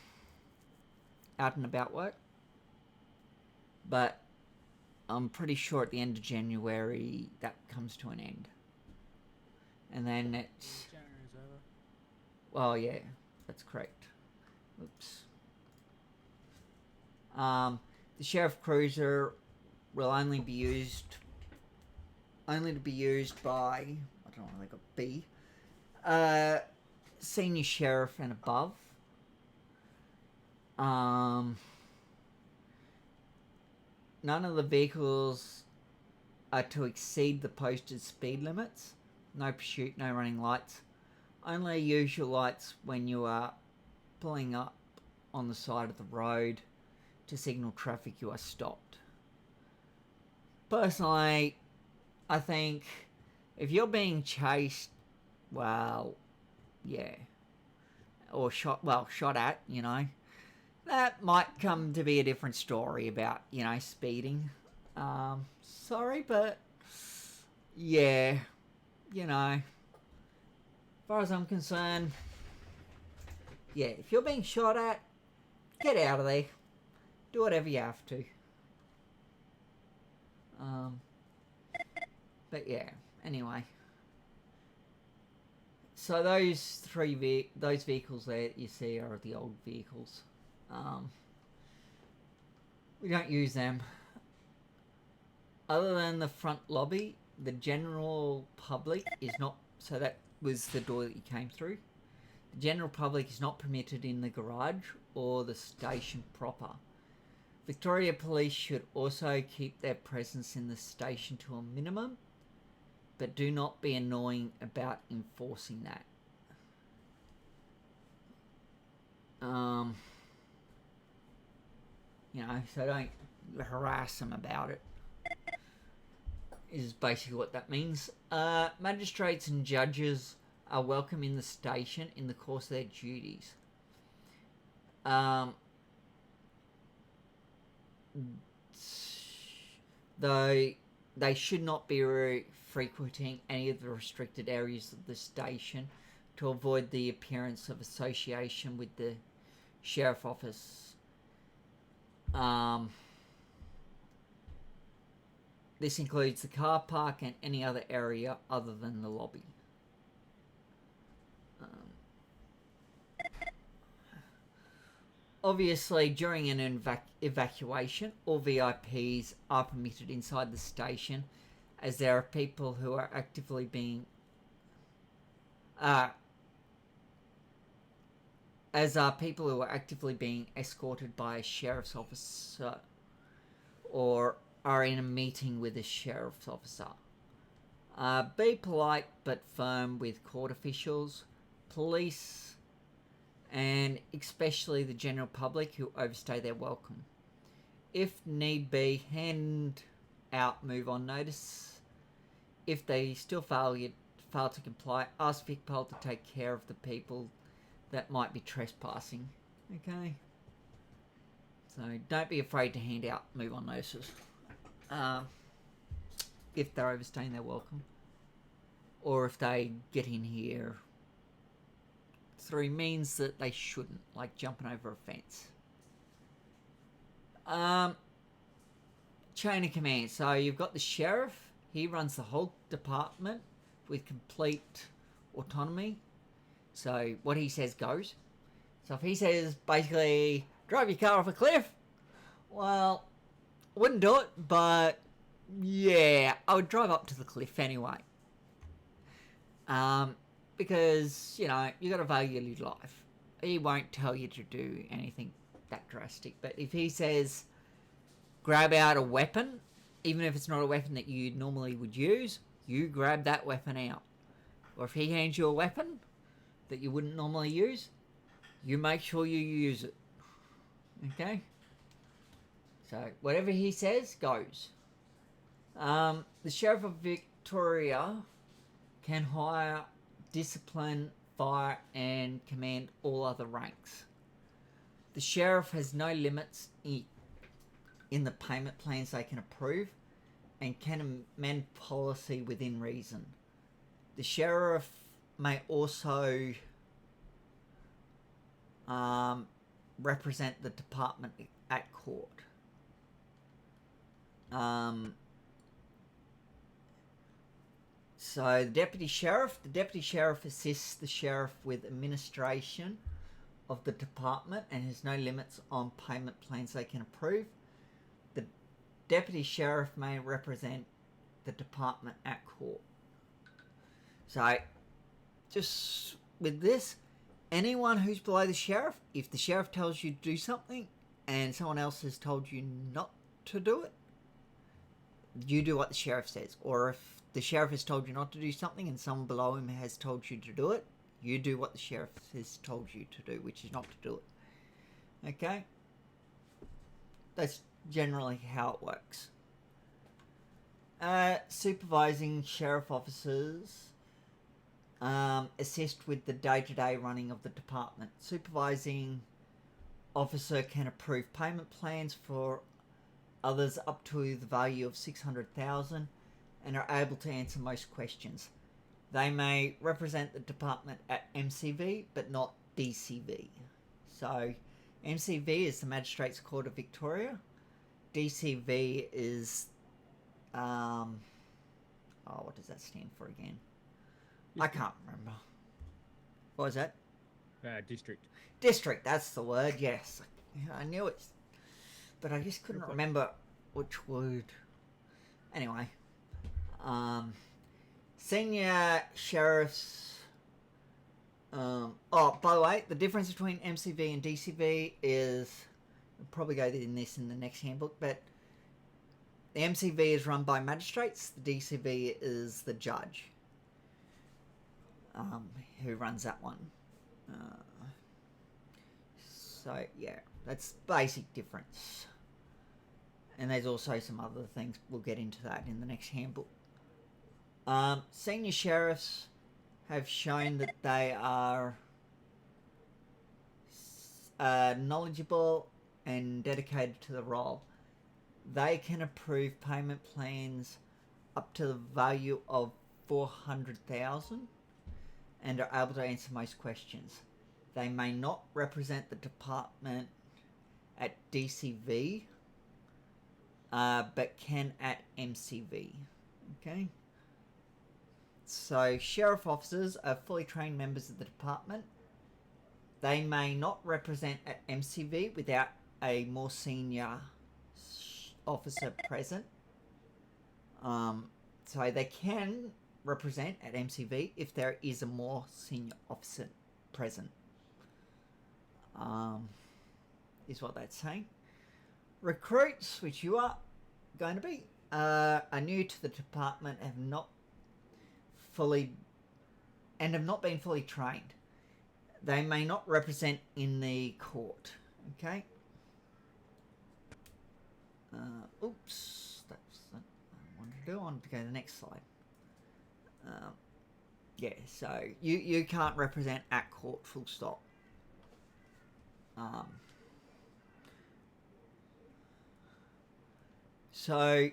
and about work, but I'm pretty sure at the end of January that comes to an end, and then it's January's over. well, yeah, that's correct. Oops. The Sheriff Cruiser will only to be used by, I don't know, like a B, senior sheriff and above. None of the vehicles are to exceed the posted speed limits. No pursuit, no running lights. Only use your lights when you are pulling up on the side of the road to signal traffic you are stopped. Personally, I think if you're being chased, well, yeah, or shot at, you know, that might come to be a different story about, you know, speeding. Sorry, but yeah, you know, as far as I'm concerned, yeah, if you're being shot at, get out of there. Do whatever you have to. But yeah, anyway. So those those vehicles there that you see are the old vehicles. We don't use them. Other than the front lobby, the general public is not, so that was the door that you came through. The general public is not permitted in the garage or the station proper. Victoria Police should also keep their presence in the station to a minimum, but do not be annoying about enforcing that. You know, so don't harass them about it, is basically what that means. Magistrates and judges are welcome in the station in the course of their duties. Though they should not be frequenting any of the restricted areas of the station to avoid the appearance of association with the sheriff office. This includes the car park and any other area other than the lobby. Obviously, during an evacuation, all VIPs are permitted inside the station, as there are people who are actively being escorted by a sheriff's officer or are in a meeting with a sheriff's officer. Be polite but firm with court officials, police, and especially the general public who overstay their welcome. If need be, hand out move-on notice. If they still fail to comply, ask VicPol to take care of the people that might be trespassing. Okay? So don't be afraid to hand out move-on notices. If they're overstaying their welcome. Or if they get in here through means that they shouldn't, like jumping over a fence. Chain of command. So you've got the sheriff. He runs the whole department with complete autonomy. So what he says goes. So if he says basically drive your car off a cliff, well, I wouldn't do it, but Yeah, I would drive up to the cliff anyway. Because, you know, you got to value your life. He won't tell you to do anything that drastic. But if he says, grab out a weapon, even if it's not a weapon that you normally would use, you grab that weapon out. Or if he hands you a weapon that you wouldn't normally use, you make sure you use it. Okay? So, whatever he says, goes. The Sheriff of Victoria can hire, discipline, fire, and command all other ranks. The Sheriff has no limits in the payment plans they can approve and can amend policy within reason. The Sheriff may also represent the department at court. So the Deputy Sheriff assists the Sheriff with administration of the department and has no limits on payment plans they can approve. The Deputy Sheriff may represent the department at court. So, just with this, anyone who's below the Sheriff, if the Sheriff tells you to do something and someone else has told you not to do it, you do what the Sheriff says. Or if the Sheriff has told you not to do something and someone below him has told you to do it, you do what the Sheriff has told you to do, which is not to do it. Okay? That's generally how it works. Supervising Sheriff officers assist with the day-to-day running of the department. Supervising officer can approve payment plans for others up to the value of 600,000 and are able to answer most questions. They may represent the department at MCV, but not DCV. So, MCV is the Magistrates Court of Victoria. DCV is, what does that stand for again? I can't remember. What was that? District. District, that's the word, yes. I knew it, but I just couldn't remember which word. Anyway, senior sheriffs. By the way, the difference between MCV and DCV is, we'll probably go in this in the next handbook, but the MCV is run by magistrates, the DCV is the judge who runs that one. So, yeah, that's basic difference. And there's also some other things, we'll get into that in the next handbook. Senior sheriffs have shown that they are knowledgeable and dedicated to the role. They can approve payment plans up to the value of 400,000 and are able to answer most questions. They may not represent the department at DCV, but can at MCV. Okay? So, sheriff officers are fully trained members of the department. They may not represent at MCV without a more senior officer present. So they can represent at MCV if there is a more senior officer present. Is what that's saying. Recruits, which you are going to be, are new to the department, have not been fully trained. They may not represent in the court. Okay. Oops, that's what I wanted to do. I wanted to go to the next slide. Yeah, so you can't represent at court, full stop. So,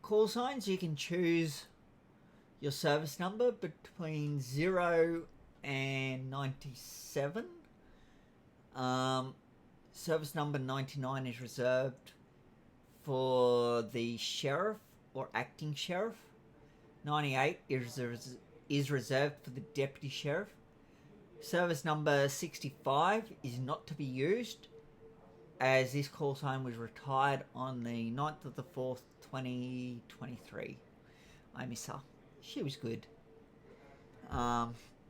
call signs, you can choose your service number between 0 and 97. Service number 99 is reserved for the sheriff or acting sheriff. 98 is reserved for the deputy sheriff. Service number 65 is not to be used. as this call sign was retired on the 9th of the 4th, 2023. I miss her. She was good.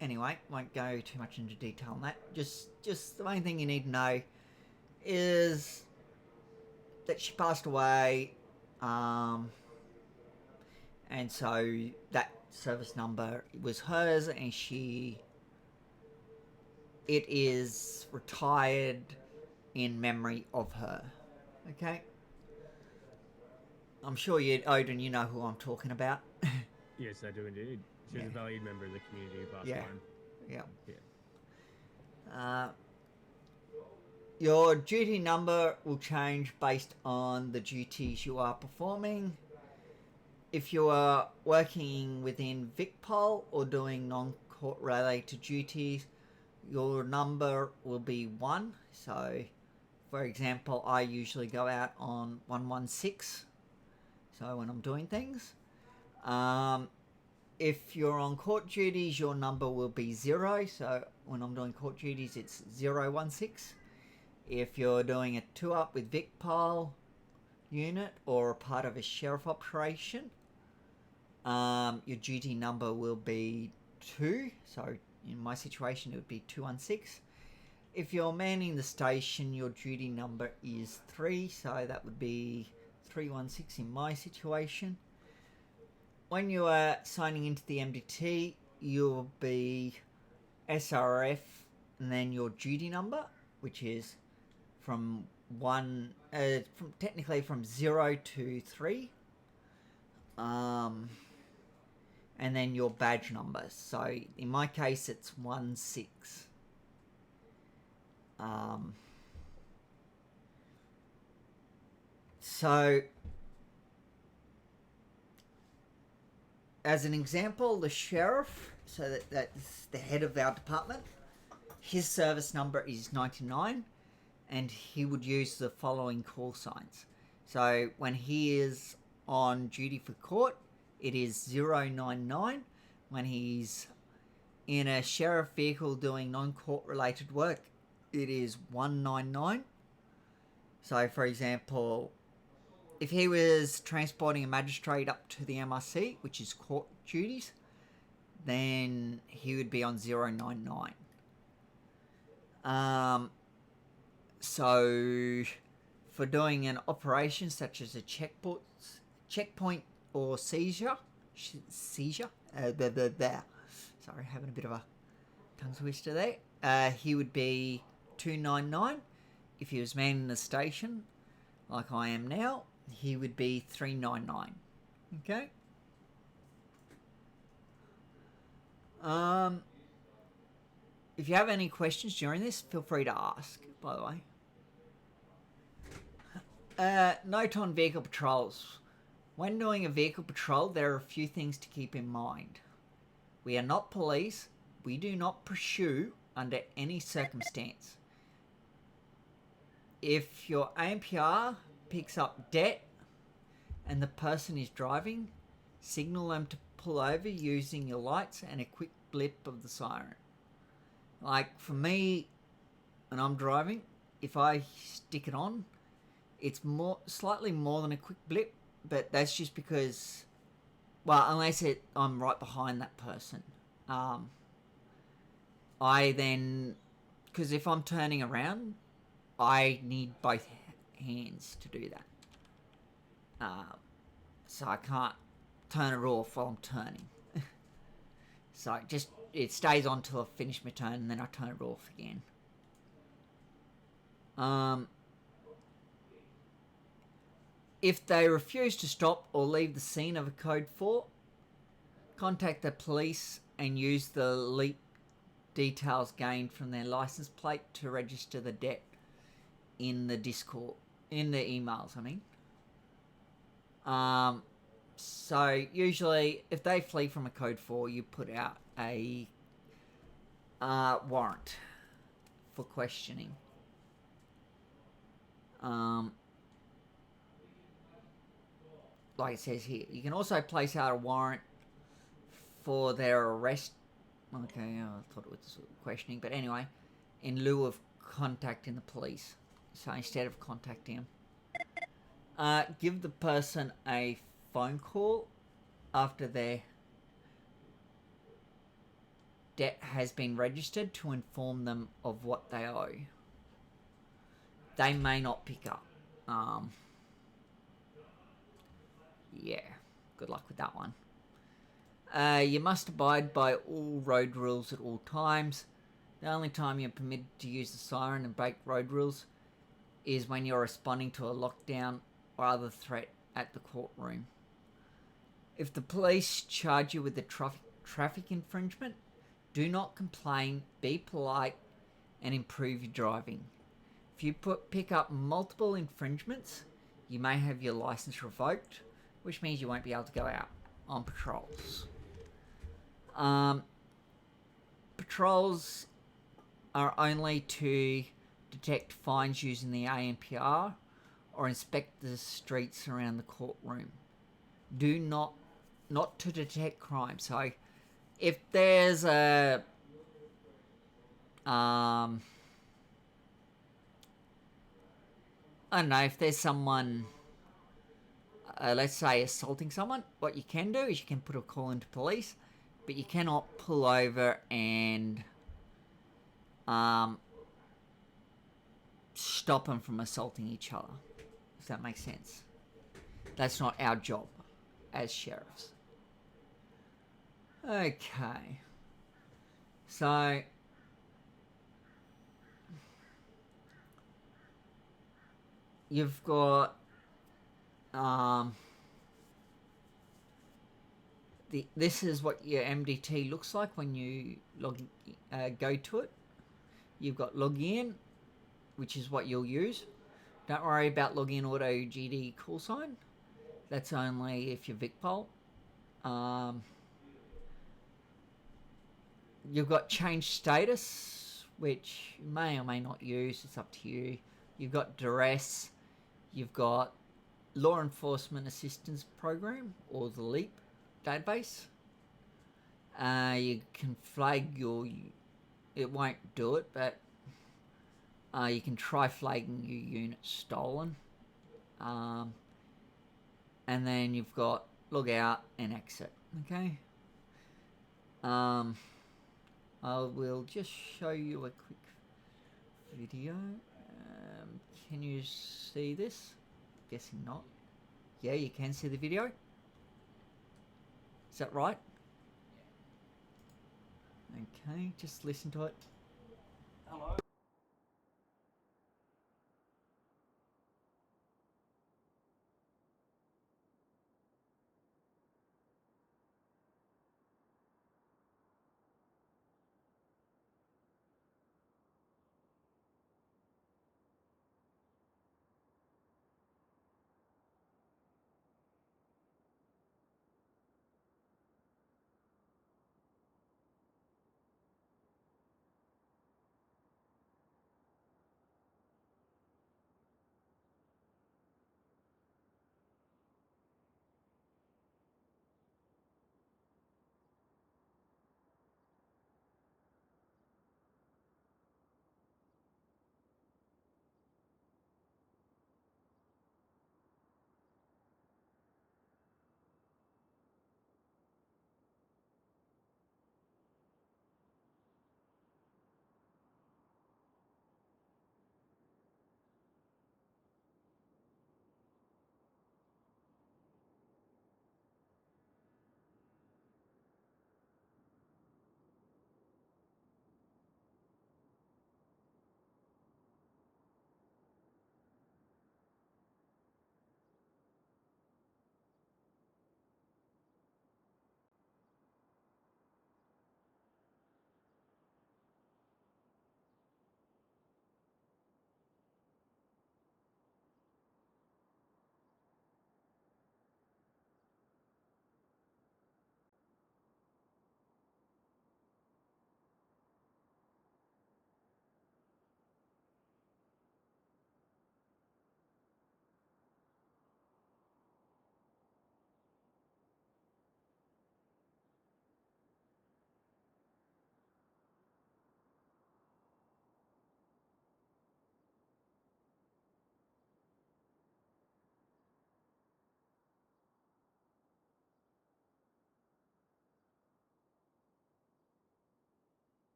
Anyway, won't go too much into detail on that. Just the main thing you need to know is that she passed away, and so that service number was hers, and it is retired in memory of her. Okay? I'm sure Odin, you know who I'm talking about. Yes, I do indeed. She was a valued member of the community of Barcelona. Yeah. Yeah. Your duty number will change based on the duties you are performing. If you are working within VicPol or doing non-court related duties, your number will be 1. So, for example, I usually go out on 116. So when I'm doing things. If you're on court duties, your number will be 0. So when I'm doing court duties, it's 016. If you're doing a 2-up with VicPol unit or a part of a sheriff operation, your duty number will be 2. So in my situation, it would be 216. If you're manning the station, your duty number is 3. So that would be 316 in my situation. When you are signing into the MDT, you'll be SRF and then your duty number, which is from 0 to 3. And then your badge number. So in my case, it's 16. So as an example, the sheriff, so that's the head of our department, his service number is 99, and he would use the following call signs. So when he is on duty for court, it is 099. When he's in a sheriff vehicle doing non-court related work, it is 199. So for example, if he was transporting a magistrate up to the MRC, which is court duties, then he would be on 099. So for doing an operation such as a checkpoint or seizure, sorry, having a bit of a tongue twister there, he would be 299. If he was manning the station, like I am now, he would be 399. Okay? If you have any questions during this, feel free to ask, by the way. Note on vehicle patrols. When doing a vehicle patrol, there are a few things to keep in mind. We are not police. We do not pursue under any circumstance. If your ANPR picks up debt and the person is driving, signal them to pull over using your lights and a quick blip of the siren. Like for me, when I'm driving, if I stick it on, it's slightly more than a quick blip, but that's just because, well, unless I'm right behind that person. I then, because if I'm turning around, I need both hands to do that. So I can't turn it off while I'm turning. So it stays on till I finish my turn, and then I turn it off again. If they refuse to stop or leave the scene of a code 4, contact the police and use the LEAP details gained from their license plate to register the debt in the Discord, in the emails, I mean. So usually if they flee from a code 4, you put out a warrant for questioning. Like it says here, you can also place out a warrant for their arrest. Okay, I thought it was questioning, but anyway, in lieu of contacting the police. So instead of contacting him, give the person a phone call after their debt has been registered to inform them of what they owe. They may not pick up. Yeah, good luck with that one. You must abide by all road rules at all times. The only time you're permitted to use the siren and break road rules is when you're responding to a lockdown or other threat at the courtroom. If the police charge you with a traffic infringement, do not complain, be polite, and improve your driving. If you pick up multiple infringements, you may have your license revoked, which means you won't be able to go out on patrols. Patrols are only to detect fines using the ANPR or inspect the streets around the courtroom. Do not to detect crime. So if there's a I don't know, if there's someone, let's say, assaulting someone, what you can do is you can put a call into police, but you cannot pull over and stop them from assaulting each other. If that makes sense. That's not our job as sheriffs. Okay. So you've got this is what your MDT looks like when you go to it. You've got login, which is what you'll use. Don't worry about login auto GD call sign. That's only if you're VicPol. You've got change status, which you may or may not use. It's up to you. You've got duress. You've got law enforcement assistance program, or the LEAP database. You can flag your... It won't do it, but you can try flagging your unit stolen. And then you've got log out and exit. Okay. I will just show you a quick video. Can you see this? Guessing not. Yeah, you can see the video. Is that right? Okay, just listen to it. Hello.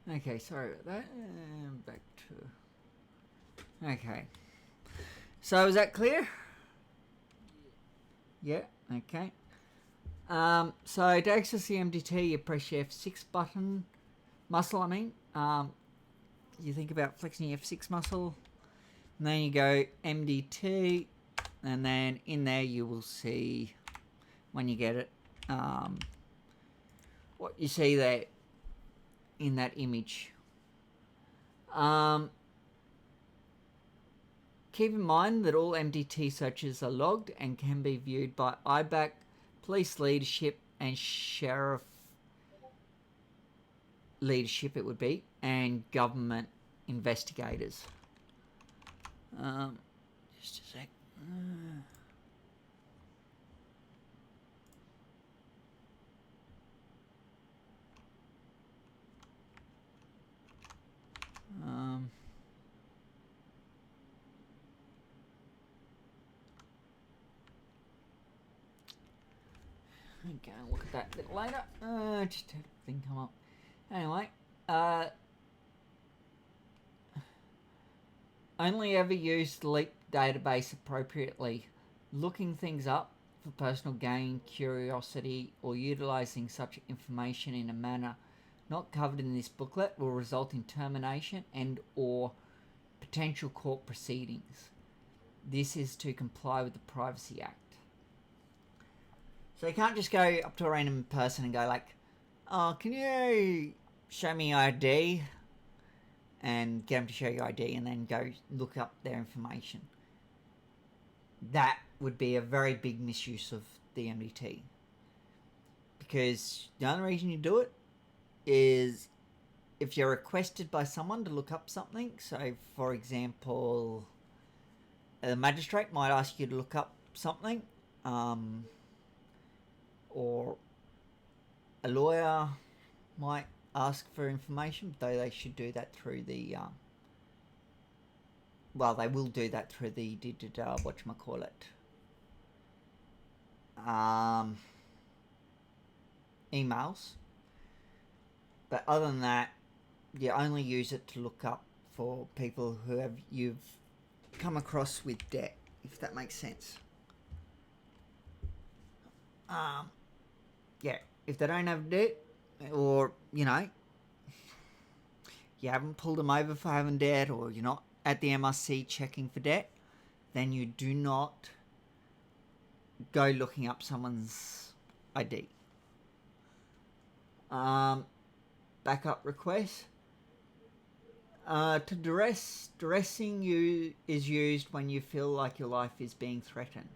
Okay, sorry about that. Back to. Okay. So is that clear? Yeah. Okay. So to access the MDT, you press your F6 button muscle. I mean, you think about flexing your F6 muscle, and then you go MDT, and then in there you will see when you get it, what you see there in that image. Keep in mind that all MDT searches are logged and can be viewed by IBAC, police leadership, and sheriff leadership, it would be, and government investigators. Just a sec. Okay, I'll look at that a bit later. Just had a thing come up. Anyway, only ever use the LEAP database appropriately. Looking things up for personal gain, curiosity, or utilizing such information in a manner not covered in this booklet will result in termination and or potential court proceedings. This is to comply with the Privacy Act. So you can't just go up to a random person and go like, oh, can you show me your ID? And get them to show you ID and then go look up their information. That would be a very big misuse of the MDT. Because the only reason you do it is if you're requested by someone to look up something. So, for example, the magistrate might ask you to look up something. Or a lawyer might ask for information, though they should do that through the they will do that through the whatchamacallit, emails. But other than that, you only use it to look up for people who you've come across with debt, if that makes sense. Yeah, if they don't have debt, or, you haven't pulled them over for having debt, or you're not at the MRC checking for debt, then you do not go looking up someone's ID. Backup request. Duressing is used when you feel like your life is being threatened.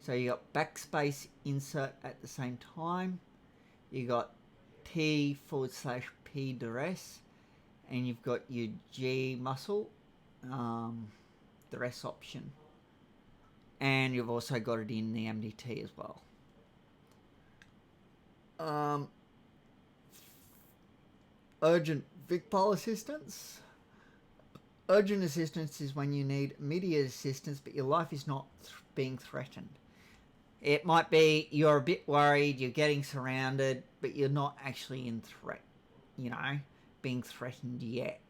So you got backspace insert at the same time. You got T/P duress, and you've got your G muscle, duress option, and you've also got it in the MDT as well. Urgent VicPol assistance. Urgent assistance is when you need immediate assistance, but your life is not being threatened. It might be you're a bit worried, you're getting surrounded, but you're not actually in threat, being threatened yet,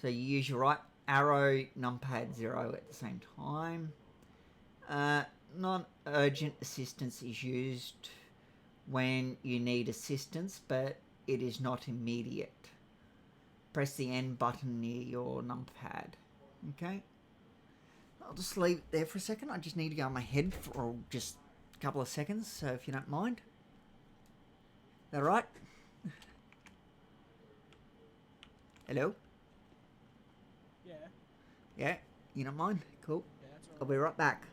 So you use your right arrow, numpad 0 at the same time. Non-urgent assistance is used when you need assistance, but it is not immediate. Press the N button near your numpad. Okay? I'll just leave it there for a second. I just need to go on my head for just a couple of seconds, so if you don't mind. Is that right? Hello? Yeah. Yeah? You don't mind? Cool. Yeah, that's all I'll be right back.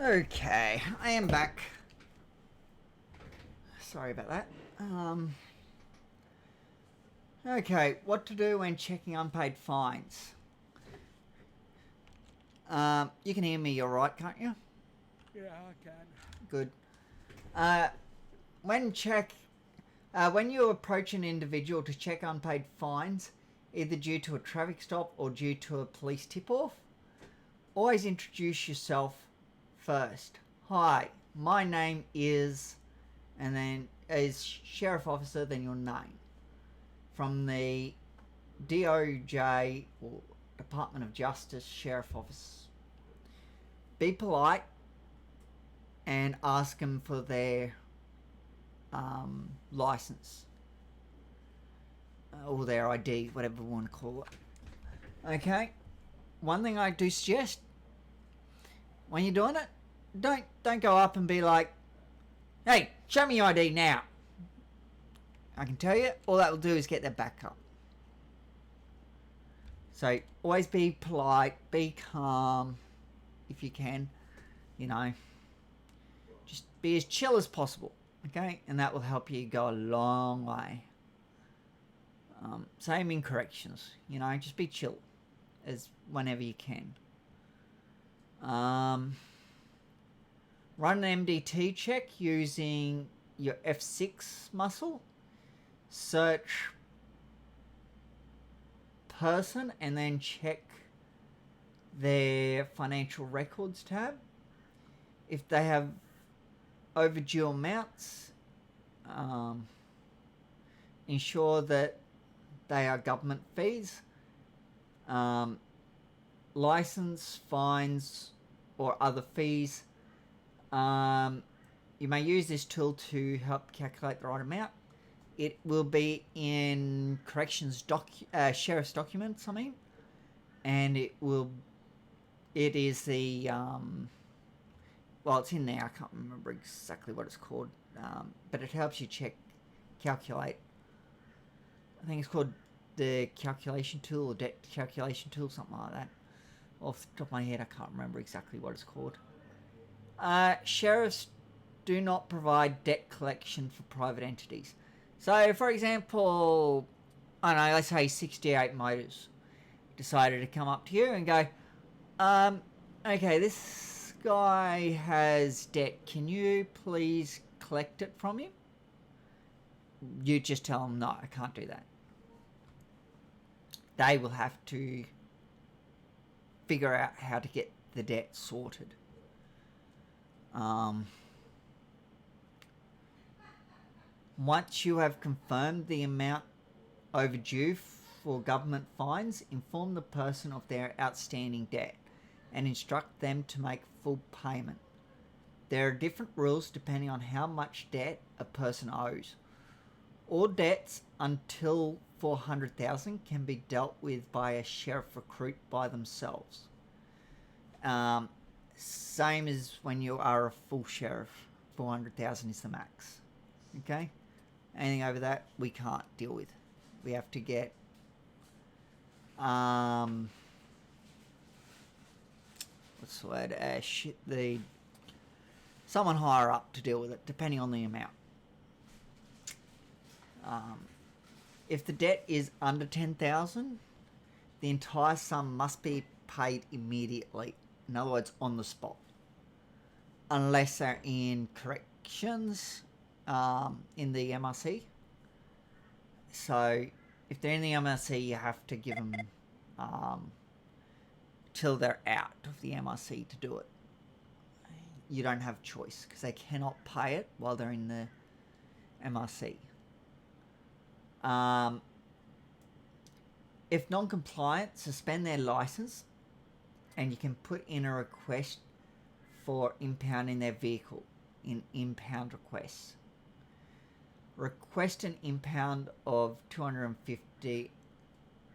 Okay, I am back. Sorry about that. Okay, what to do when checking unpaid fines? You can hear me all right, can't you? Yeah, I can. Good. When you approach an individual to check unpaid fines, either due to a traffic stop or due to a police tip-off, always introduce yourself first. Hi, my name is, and then as sheriff officer, then your name. From the DOJ or Department of Justice Sheriff Office. Be polite and ask them for their license or their ID, whatever you want to call it. Okay. One thing I do suggest when you're doing it, don't go up and be like, "Hey, show me your ID now." I can tell you, all that will do is get their back up. So always be polite, be calm, if you can. You know, just be as chill as possible, okay? And that will help you go a long way. Same in corrections, you know, just be chill as whenever you can. Run an MDT check using your F6 muscle. Search person and then check their financial records tab. If they have overdue amounts, ensure that they are government fees, license, fines, or other fees. You may use this tool to help calculate the right amount. It will be in corrections sheriff's documents, and it is the well, it's in there. I can't remember exactly what it's called, but it helps you calculate. I think it's called the calculation tool or debt calculation tool, something like that. Off the top of my head, I can't remember exactly what it's called. Sheriffs do not provide debt collection for private entities. So, for example, I don't know, let's say 68 Motors decided to come up to you and go, okay, this guy has debt. Can you please collect it from him? You just tell them, no, I can't do that. They will have to figure out how to get the debt sorted. Once you have confirmed the amount overdue for government fines, inform the person of their outstanding debt and instruct them to make full payment. There are different rules depending on how much debt a person owes. All debts until $400,000 can be dealt with by a sheriff recruit by themselves. Same as when you are a full sheriff, 400,000 is the max. Okay? Anything over that, we can't deal with. We have to get what's the word? Someone higher up to deal with it, depending on the amount. If the debt is under 10,000, the entire sum must be paid immediately. In other words, on the spot, unless they're in corrections. In the MRC. So if they're in the MRC, you have to give them till they're out of the MRC to do it. You don't have choice because they cannot pay it while they're in the MRC. If non-compliant, suspend their license and you can put in a request for impounding their vehicle in impound requests. Request an impound of $250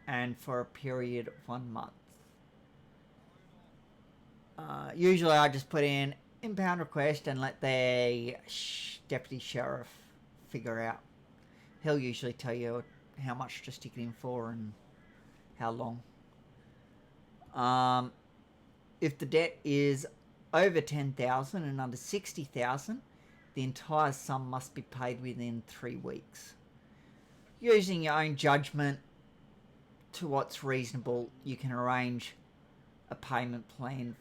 and for a period of 1 month. Usually I just put in impound request and let the deputy sheriff figure out. He'll usually tell you how much to stick it in for and how long. If the debt is over 10,000 and under 60,000, the entire sum must be paid within 3 weeks. Using your own judgment to what's reasonable, you can arrange a payment plan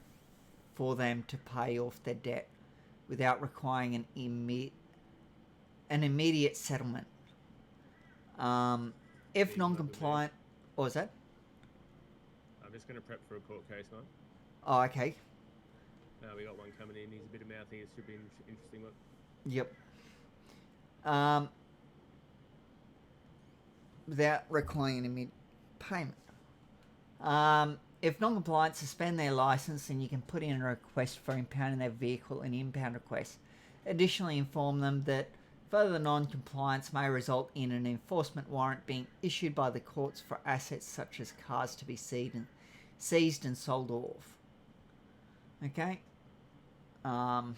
for them to pay off their debt without requiring an immediate settlement. If non-compliant, what was that? I'm just going to prep for a court case, man. Oh, okay. We got one coming in. He's a bit of mouthy. It should be an interesting one. Yep. Without requiring an immediate payment. If non-compliant, suspend their license, and you can put in a request for impounding their vehicle, an impound request. Additionally, inform them that further non-compliance may result in an enforcement warrant being issued by the courts for assets such as cars to be seized and sold off. Okay. For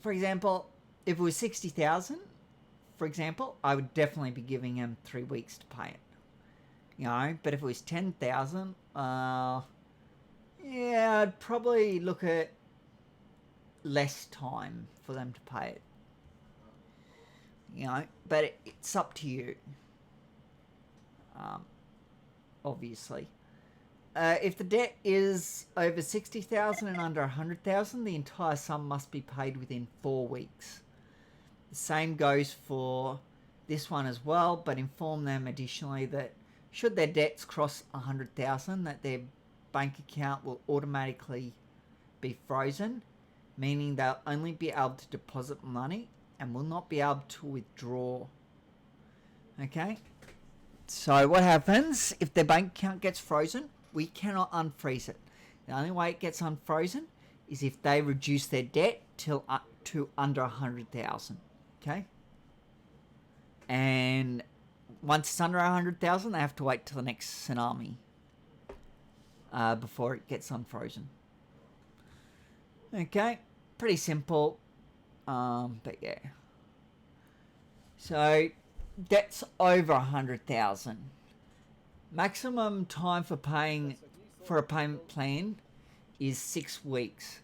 example, if it was 60,000, for example, I would definitely be giving him 3 weeks to pay it. You know, but if it was 10,000, yeah, I'd probably look at less time for them to pay it. You know, but it's up to you. Obviously. If the debt is over 60,000 and under 100,000, the entire sum must be paid within 4 weeks. The same goes for this one as well, but inform them additionally that should their debts cross 100,000, that their bank account will automatically be frozen, meaning they'll only be able to deposit money and will not be able to withdraw. Okay? So what happens if their bank account gets frozen? We cannot unfreeze it. The only way it gets unfrozen is if they reduce their debt to under 100,000. Okay? And once it's under 100,000, they have to wait till the next tsunami before it gets unfrozen. Okay? Pretty simple. But yeah. So, debt's over 100,000. Maximum time for paying for a payment plan is 6 weeks.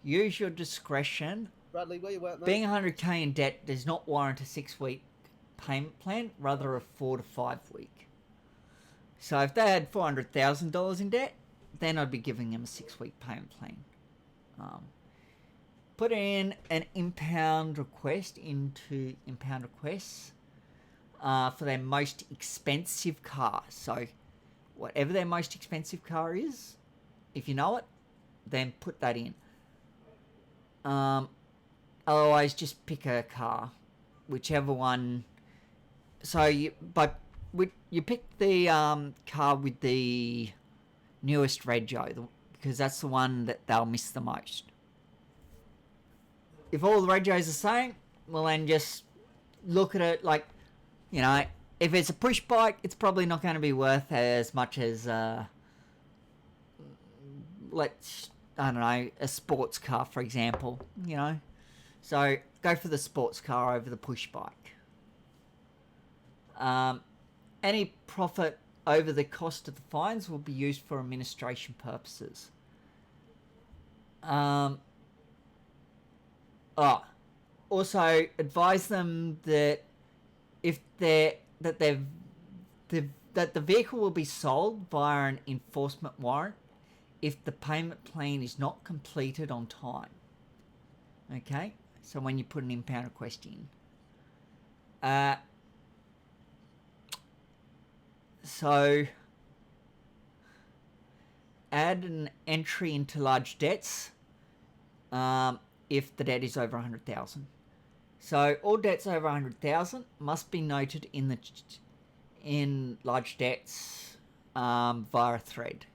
Use your discretion. Bradley, where you at, mate? Being 100k in debt does not warrant a 6-week payment plan, rather a 4 to 5 week. So if they had $400,000 in debt, then I'd be giving them a 6-week payment plan. Put in an impound request into impound requests for their most expensive car. So whatever their most expensive car is, if you know it, then put that in. Otherwise, just pick a car, whichever one. So you pick the car with the newest rego, because that's the one that they'll miss the most. If all the regos are the same, well then just look at it like, you know, if it's a push bike, it's probably not going to be worth as much as I don't know, a sports car, for example, you know. So go for the sports car over the push bike. Any profit over the cost of the fines will be used for administration purposes. Also advise them that if that the vehicle will be sold via an enforcement warrant if the payment plan is not completed on time. Okay, so when you put an impound request in. So add an entry into large debts if the debt is over 100,000. So all debts over 100,000 must be noted in large debts via a thread.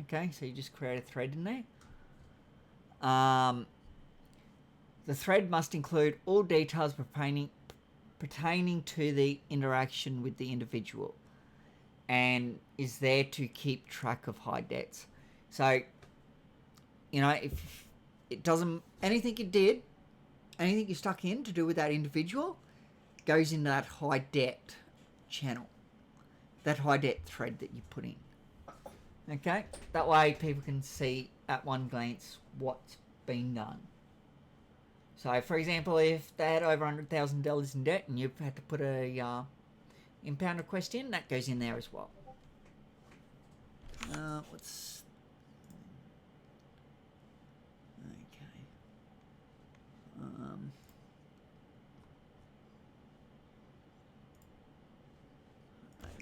Okay, so you just create a thread in there. The thread must include all details pertaining to the interaction with the individual and is there to keep track of high debts. So, you know, if it doesn't, anything you stuck in to do with that individual goes into that high debt channel, that high debt thread that you put in. Okay, that way people can see at one glance what's been done. So, for example, if they had over $100,000 in debt and you've had to put a impound request in, that goes in there as well. Let's. Okay.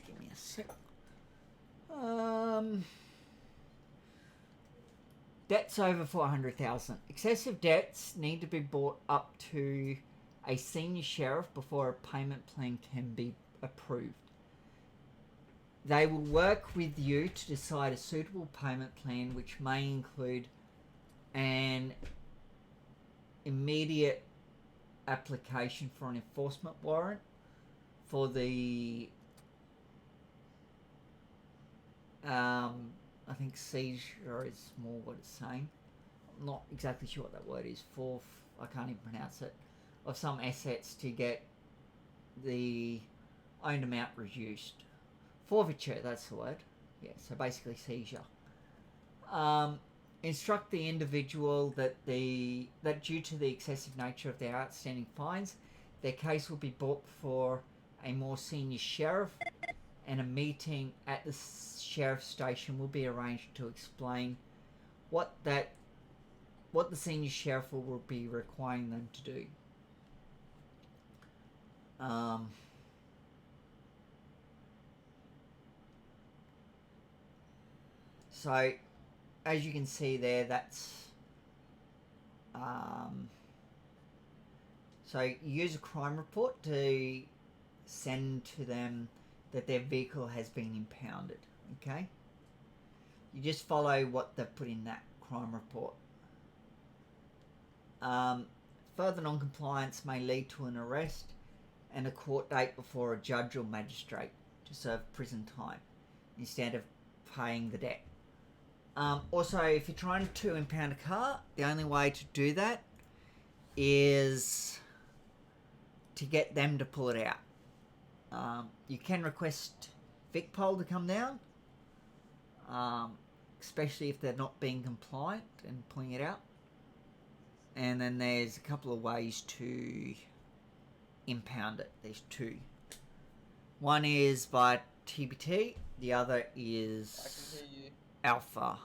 Give me a sec. Debts over 400,000. Excessive debts need to be brought up to a senior sheriff before a payment plan can be approved. They will work with you to decide a suitable payment plan, which may include an immediate application for an enforcement warrant for the I think seizure is more what it's saying. I'm not exactly sure what that word is. I can't even pronounce it. Of some assets to get the owned amount reduced. Forfeiture, that's the word. Yeah, so basically seizure. Instruct the individual that due to the excessive nature of their outstanding fines, their case will be brought before a more senior sheriff, and a meeting at the sheriff's station will be arranged to explain what the senior sheriff will be requiring them to do. So, as you can see there, that's so you use a crime report to send to them that their vehicle has been impounded. Okay, you just follow what they've put in that crime report. Further non-compliance may lead to an arrest and a court date before a judge or magistrate to serve prison time instead of paying the debt. Also, if you're trying to impound a car, the only way to do that is to get them to pull it out. You can request VicPol to come down, especially if they're not being compliant and pulling it out. And then there's a couple of ways to impound it. There's two. One is by TBT, the other is Alpha.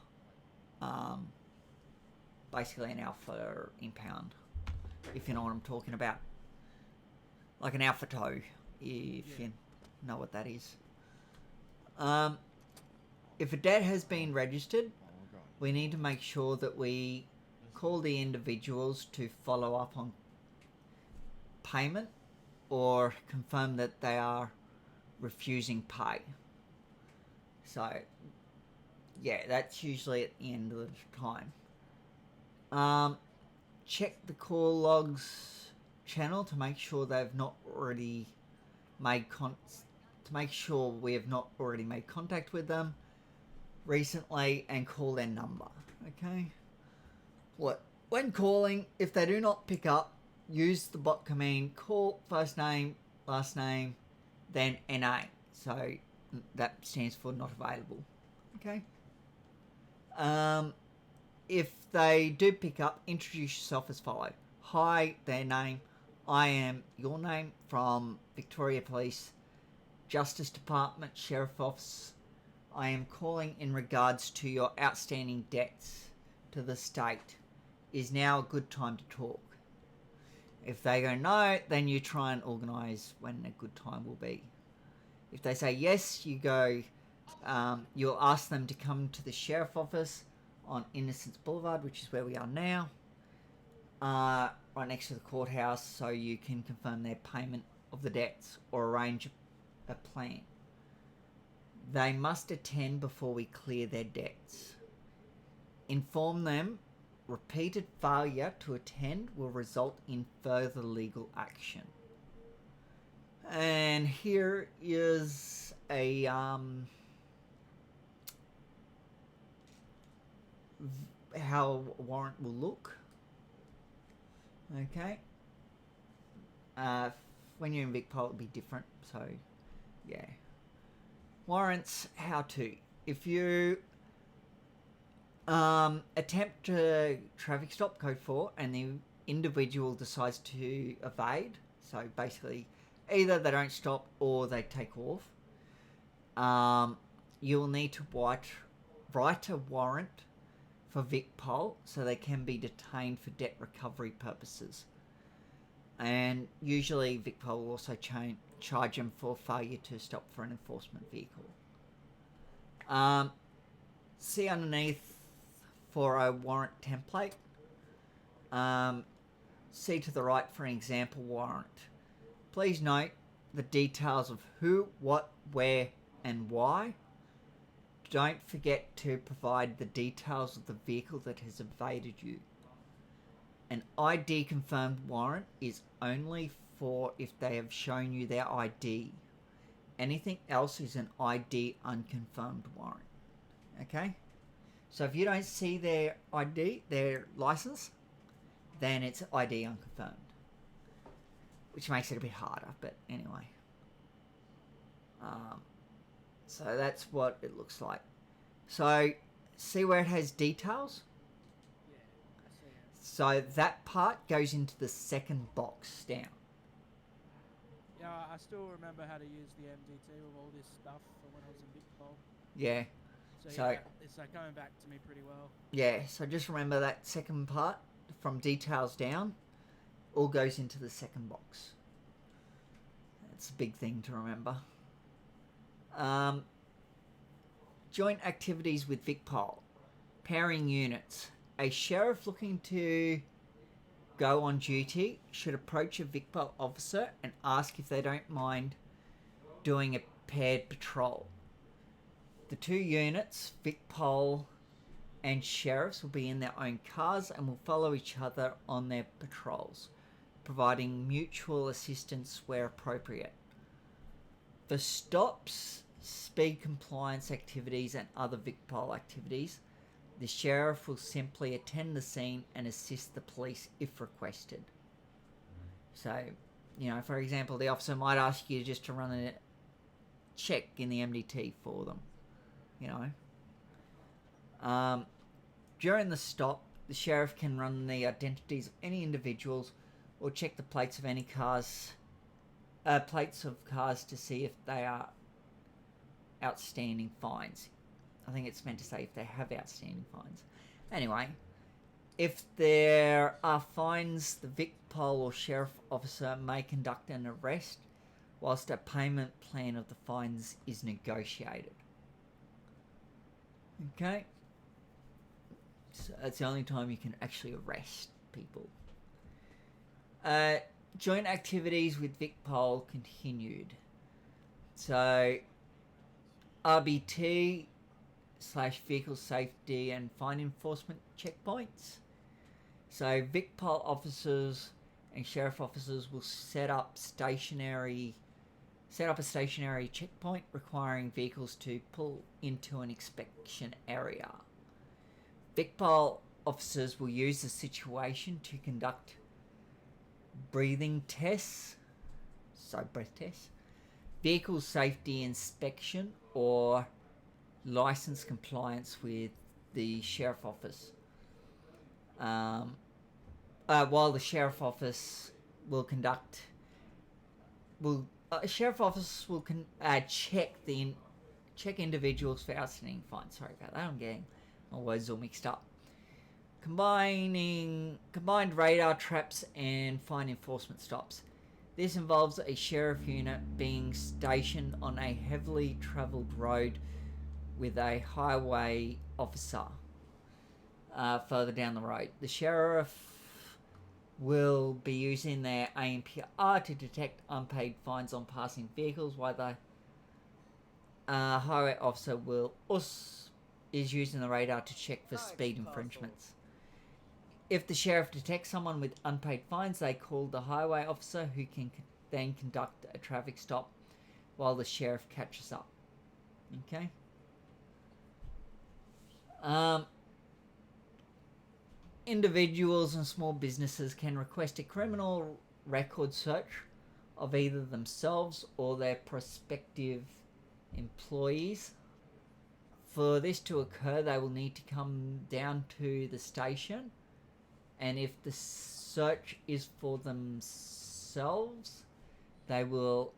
Basically an Alpha impound, if you know what I'm talking about. Like an Alpha tow, if you know what that is. If a debt has been registered, we need to make sure that we call the individuals to follow up on payment or confirm that they are refusing pay. So, yeah, that's usually at the end of the time. Check the call logs channel to make sure they've not already made to make sure we have not already made contact with them recently, and call their number. Okay. When calling, if they do not pick up, use the bot command call first name, last name, then NA. So that stands for not available. Okay. If they do pick up, introduce yourself as follow. Hi, their name. I am your name from Victoria Police, Justice Department, Sheriff Office. I am calling in regards to your outstanding debts to the state. Is now a good time to talk? If they go no, then you try and organise when a good time will be. If they say yes, you go, you'll ask them to come to the Sheriff Office on Innocence Boulevard, which is where we are now, right next to the courthouse, so you can confirm their payment of the debts or arrange a plan. They must attend before we clear their debts. Inform them repeated failure to attend will result in further legal action. And here is a how a warrant will look. Okay. When you're in VicPol, it'll be different. So, yeah. Warrants, how to. If you Attempt a traffic stop, code 4, and the individual decides to evade. So basically, either they don't stop or they take off. You'll need to write a warrant for VicPol so they can be detained for debt recovery purposes. And usually VicPol will also charge them for failure to stop for an enforcement vehicle. See underneath for a warrant template. See to the right for an example warrant. Please note the details of who, what, where, and why. Don't forget to provide the details of the vehicle that has evaded you. An ID confirmed warrant is only for if they have shown you their ID. Anything else is an ID unconfirmed warrant. Okay? So if you don't see their ID, their license, then it's ID unconfirmed. Which makes it a bit harder, but anyway. So that's what it looks like. So, see where it has details? Yeah, I see it. So that part goes into the second box down. Yeah, I still remember how to use the MDT with all this stuff from when I was in VicPol. Yeah. So- yeah, it's like coming back to me pretty well. Yeah, so just remember that second part from details down all goes into the second box. That's a big thing to remember. Joint activities with VicPol. Pairing units. A sheriff looking to go on duty should approach a VicPol officer and ask if they don't mind doing a paired patrol. The two units, VicPol and sheriffs, will be in their own cars and will follow each other on their patrols, providing mutual assistance where appropriate. For stops, speed compliance activities, and other VicPol activities, the sheriff will simply attend the scene and assist the police if requested. So, for example, the officer might ask you just to run a check in the MDT for them. During the stop, the sheriff can run the identities of any individuals or check the plates of any cars, plates of cars to see if they are outstanding fines. I think it's meant to say if they have outstanding fines. Anyway, if there are fines, the VicPol or sheriff officer may conduct an arrest whilst a payment plan of the fines is negotiated. Okay? So that's the only time you can actually arrest people. Joint activities with VicPol continued. So, RBT / vehicle safety and fine enforcement checkpoints. So, VicPol officers and sheriff officers will set up a stationary checkpoint requiring vehicles to pull into an inspection area. VicPol officers will use the situation to conduct breathing tests, so breath tests, vehicle safety inspection, or license compliance with the sheriff office. While the sheriff office will check individuals for outstanding fines. Sorry about that. I'm getting my words all mixed up. Combined radar traps and fine enforcement stops. This involves a sheriff unit being stationed on a heavily travelled road with a highway officer further down the road. The sheriff will be using their ANPR to detect unpaid fines on passing vehicles, while the highway officer is using the radar to check for speed infringements. If the sheriff detects someone with unpaid fines, they call the highway officer, who can then conduct a traffic stop while the sheriff catches up. Okay? Individuals and small businesses can request a criminal record search of either themselves or their prospective employees for this to occur, they will need to come down to the station, and if the search is for themselves, they will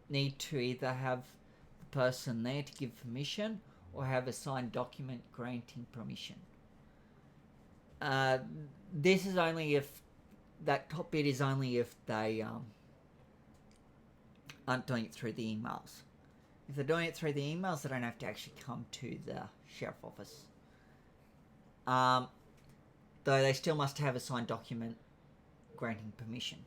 need to either have the person there to give permission or have a signed document granting permission. This is only if that top bit is only if they aren't doing it through the emails. If they're doing it through the emails, they don't have to actually come to the sheriff office. Though they still must have a signed document granting permission.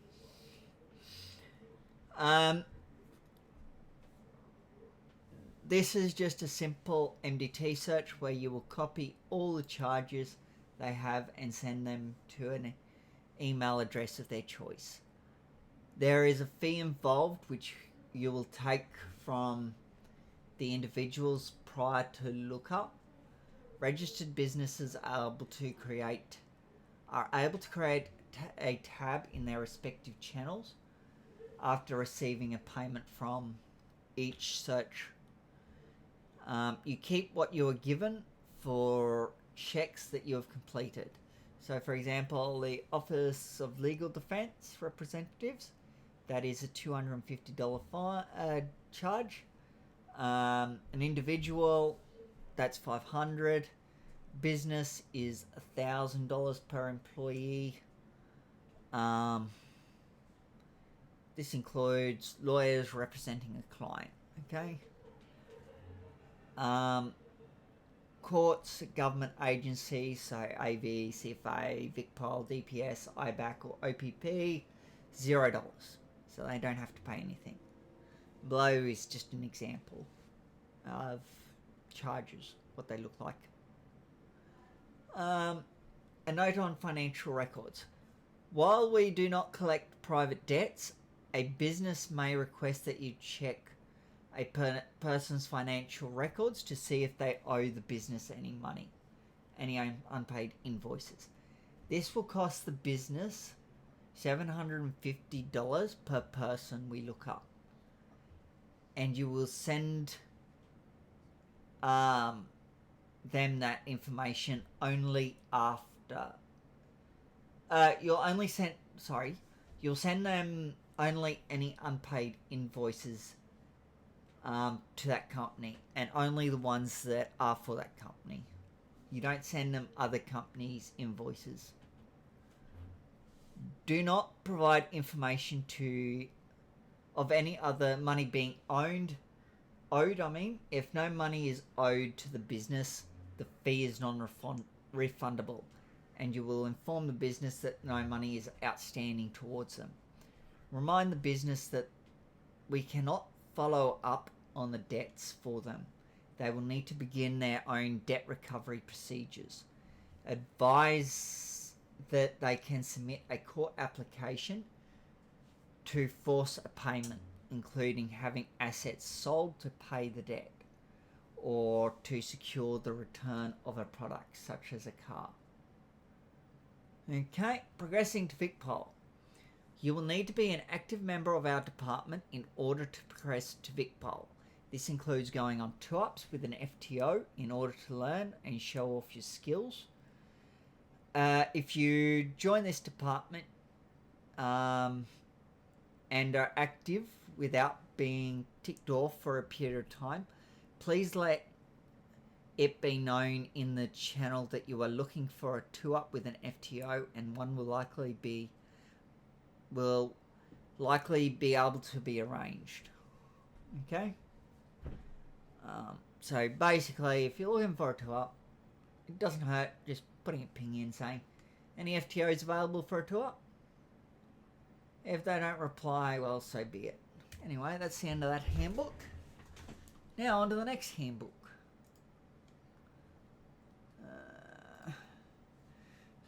This is just a simple MDT search where you will copy all the charges they have and send them to an email address of their choice. There is a fee involved which you will take from the individuals prior to lookup. Registered businesses are able to create a tab in their respective channels after receiving a payment from each search. You keep what you are given for checks that you have completed. So, for example, the Office of Legal Defence Representatives, that is a $250 charge. An individual, that's $500. Business is $1,000 per employee. This includes lawyers representing a client. Okay. Courts, government agencies, so AV, CFA, VicPol, DPS, IBAC, or OPP, $0. So they don't have to pay anything. Below is just an example of charges, what they look like. A note on financial records. While we do not collect private debts, a business may request that you check a person's financial records to see if they owe the business any money, any unpaid invoices. This will cost the business $750 per person we look up. And you will send them that information only after. You'll send them only any unpaid invoices to that company, and only the ones that are for that company. You don't send them other companies' invoices. Do not provide information of any other money being owed. If no money is owed to the business, the fee is non-refundable, and you will inform the business that no money is outstanding towards them. Remind the business that we cannot follow up on the debts for them. They will need to begin their own debt recovery procedures. Advise that they can submit a court application to force a payment, including having assets sold to pay the debt or to secure the return of a product such as a car. Okay, progressing to VicPol. You will need to be an active member of our department in order to progress to VicPol. This includes going on tour-ups with an FTO in order to learn and show off your skills. If you join this department and are active without being ticked off for a period of time, please let it be known in the channel that you are looking for a tour-up with an FTO, and one will likely be able to be arranged. Okay? So basically, if you're looking for a tour-up, it doesn't hurt just putting a ping in saying, any FTOs available for a tour-up? If they don't reply, well, so be it. Anyway, that's the end of that handbook. Now on to the next handbook.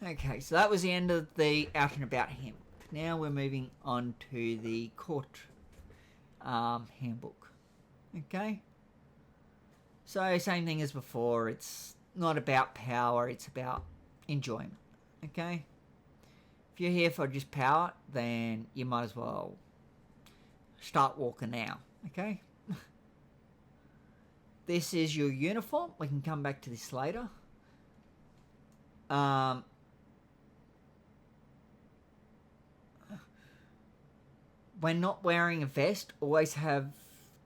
Okay, so that was the end of the Out and About handbook. Now we're moving on to the court handbook. Okay? So, same thing as before. It's not about power, it's about enjoyment. Okay? If you're here for just power, then you might as well start walking now. Okay? this is your uniform. We can come back to this later. When not wearing a vest, always have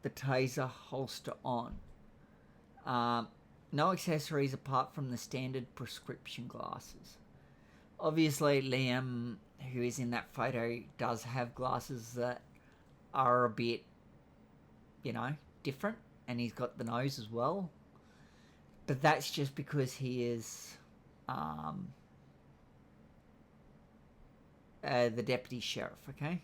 the taser holster on. No accessories apart from the standard prescription glasses. Obviously, Liam, who is in that photo, does have glasses that are a bit, different. And he's got the nose as well. But that's just because he is the deputy sheriff, okay?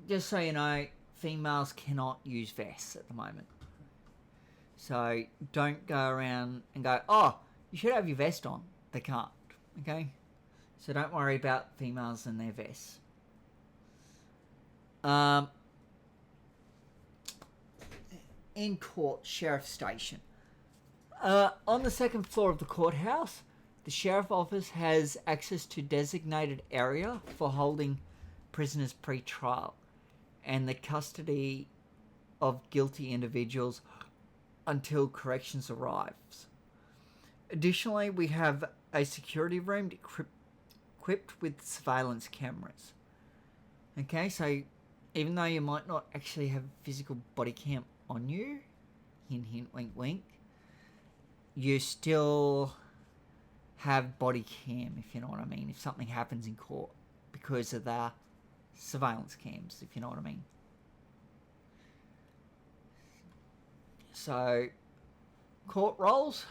Just so you know, females cannot use vests at the moment. So don't go around and go, oh, you should have your vest on. They can't, okay? So don't worry about females and their vests. In court, sheriff station. On the second floor of the courthouse, the sheriff office has access to designated area for holding prisoners pre-trial and the custody of guilty individuals until corrections arrives. Additionally, we have a security room equipped with surveillance cameras. Okay, so even though you might not actually have a physical body cam on you, hint hint wink wink, you still have body cam, if you know what I mean, if something happens in court, because of the surveillance cams, if you know what I mean. So, court roles.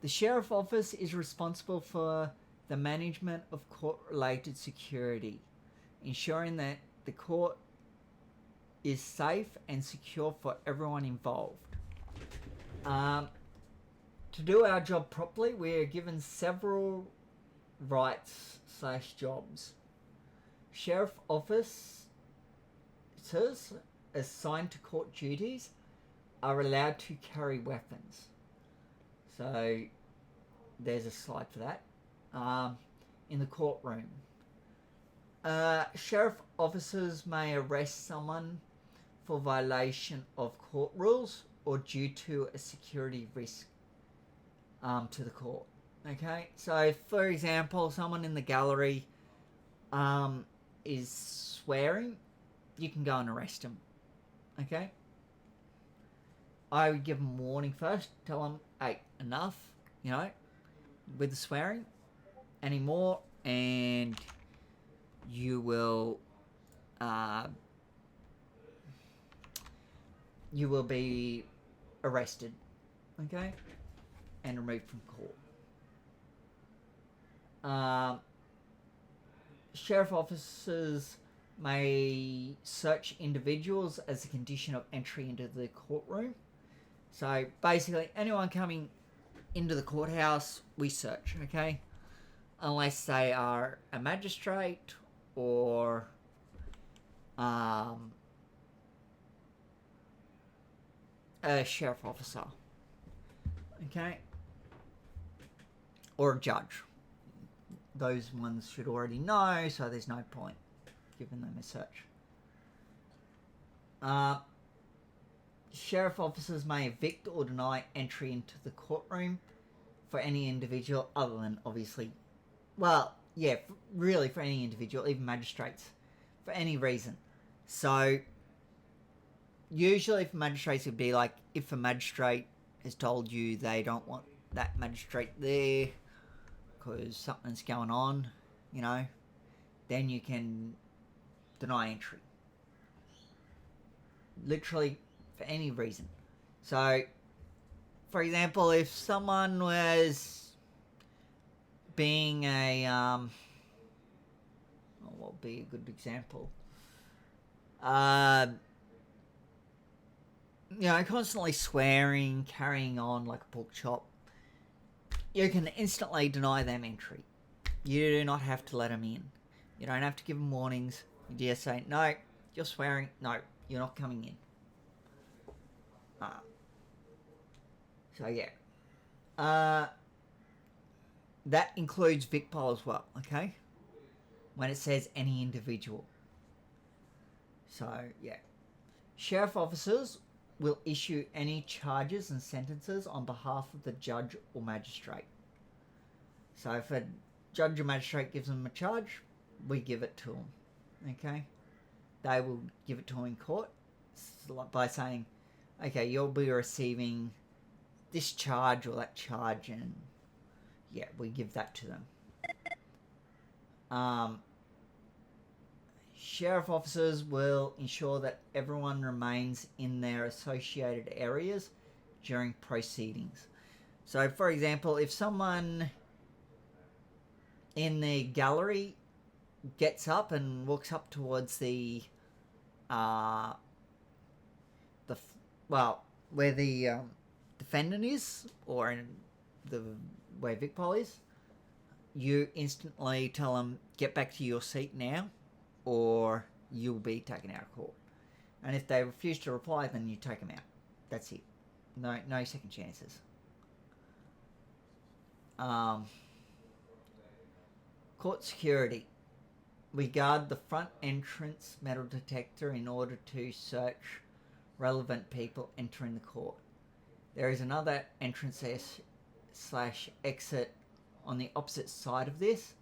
The sheriff office is responsible for the management of court-related security, ensuring that the court is safe and secure for everyone involved. To do our job properly, we are given several rights/jobs. Sheriff officers assigned to court duties are allowed to carry weapons. So there's a slide for that. In the courtroom. Sheriff officers may arrest someone for violation of court rules or due to a security risk to the court. Okay, so for example, someone in the gallery is swearing, you can go and arrest them. Okay, I would give them warning first, tell them, hey, enough, with the swearing anymore, and you will be arrested, okay, and removed from court. Sheriff officers may search individuals as a condition of entry into the courtroom. So basically, anyone coming into the courthouse, we search, okay? Unless they are a magistrate or a sheriff officer, okay? Or a judge. Those ones should already know, so there's no point giving them a search. Sheriff officers may evict or deny entry into the courtroom for any individual other than, obviously, really for any individual, even magistrates, for any reason. So, usually for magistrates, it'd be like, if a magistrate has told you they don't want that magistrate there because something's going on, then you can deny entry. Literally for any reason. So, for example, if someone was being what would be a good example? Constantly swearing, carrying on like a pork chop, you can instantly deny them entry. You do not have to let them in. You don't have to give them warnings. You just say, no, you're swearing. No, you're not coming in. That includes VicPol as well, okay? When it says any individual. So, yeah. Sheriff officers will issue any charges and sentences on behalf of the judge or magistrate. So if a judge or magistrate gives them a charge, we give it to them. Okay? They will give it to them in court by saying, okay, you'll be receiving this charge or that charge, and yeah, we give that to them. Sheriff officers will ensure that everyone remains in their associated areas during proceedings. So, for example, if someone in the gallery gets up and walks up towards where the defendant is, or in where Vicpol is, you instantly tell them, get back to your seat now, or you'll be taken out of court. And if they refuse to reply, then you take them out. That's it. No second chances. Court security. We guard the front entrance metal detector in order to search relevant people entering the court. There is another entrance / exit on the opposite side of this,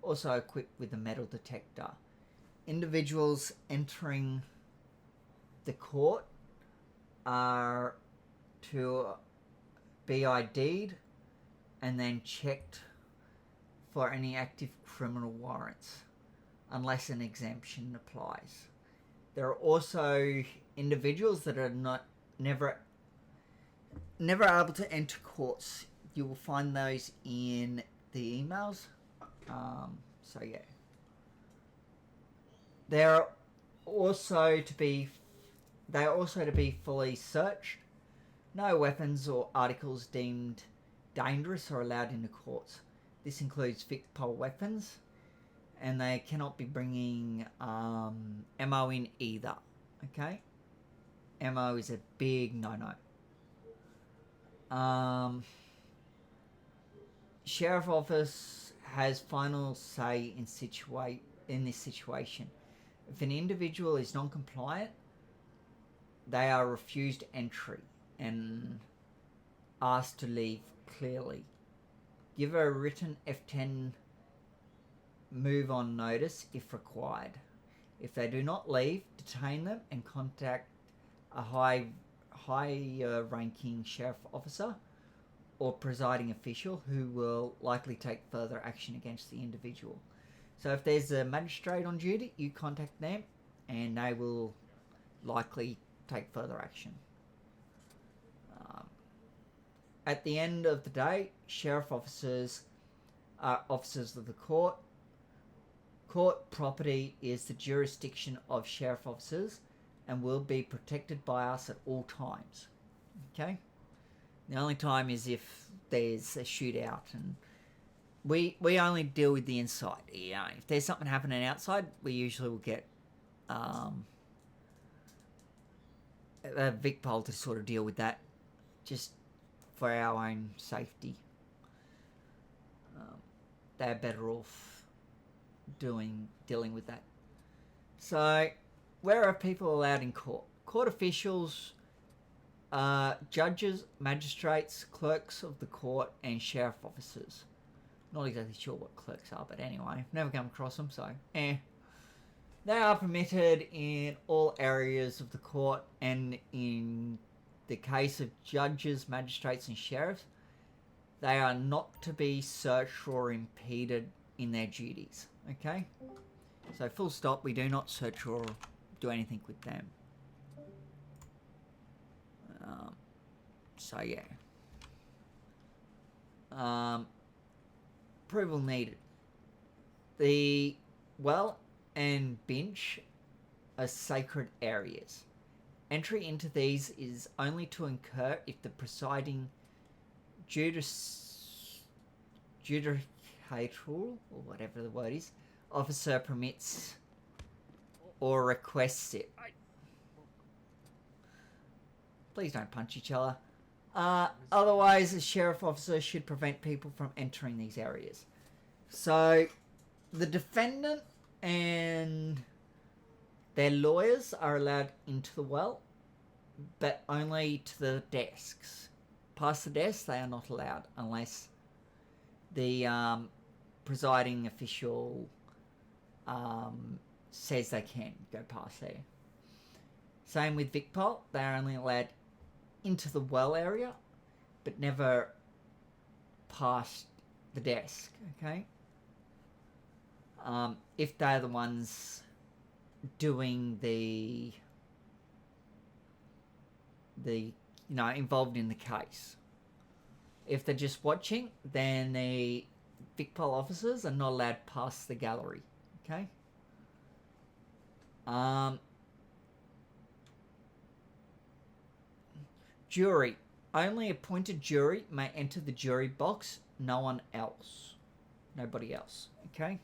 also equipped with a metal detector. Individuals entering the court are to be ID'd and then checked for any active criminal warrants, unless an exemption applies. There are also individuals that are never able to enter courts. You will find those in the emails. So yeah. They are also to be fully searched. No weapons or articles deemed dangerous are allowed into courts. This includes Vicpol weapons, and they cannot be bringing ammo in either. Okay, ammo is a big no-no. Sheriff office has final say in this situation. If an individual is non-compliant, they are refused entry and asked to leave clearly. Give a written F10 move on notice if required. If they do not leave, detain them and contact a high ranking sheriff officer or presiding official who will likely take further action against the individual. So if there's a magistrate on duty, you contact them and they will likely take further action. At the end of the day, sheriff officers are officers of the court. Court property is the jurisdiction of sheriff officers and will be protected by us at all times. Okay? The only time is if there's a shootout, and we only deal with the inside. Yeah, if there's something happening outside, we usually will get a Vicpol to sort of deal with that, just for our own safety. They're better off dealing with that. So, where are people allowed in court? Court officials, judges, magistrates, clerks of the court, and sheriff officers. Not exactly sure what clerks are, but anyway, never come across them, so They are permitted in all areas of the court, and in the case of judges, magistrates, and sheriffs, they are not to be searched or impeded in their duties. Okay? So full stop, we do not search or do anything with them. So yeah. Approval needed. The well and bench are sacred areas. Entry into these is only to occur if the presiding judicatorial, or whatever the word is, officer permits or requests it. Please don't punch each other. Otherwise, a sheriff officer should prevent people from entering these areas. So, the defendant and their lawyers are allowed into the well, but only to the desks. Past the desk, they are not allowed unless the presiding official says they can go past there. Same with Vicpol, they are only allowed into the well area, but never past the desk, okay? If they're the ones doing the involved in the case. If they're just watching, then the Vicpol officers are not allowed past the gallery, okay? Jury. Only appointed jury may enter the jury box, no one else. Nobody else, okay?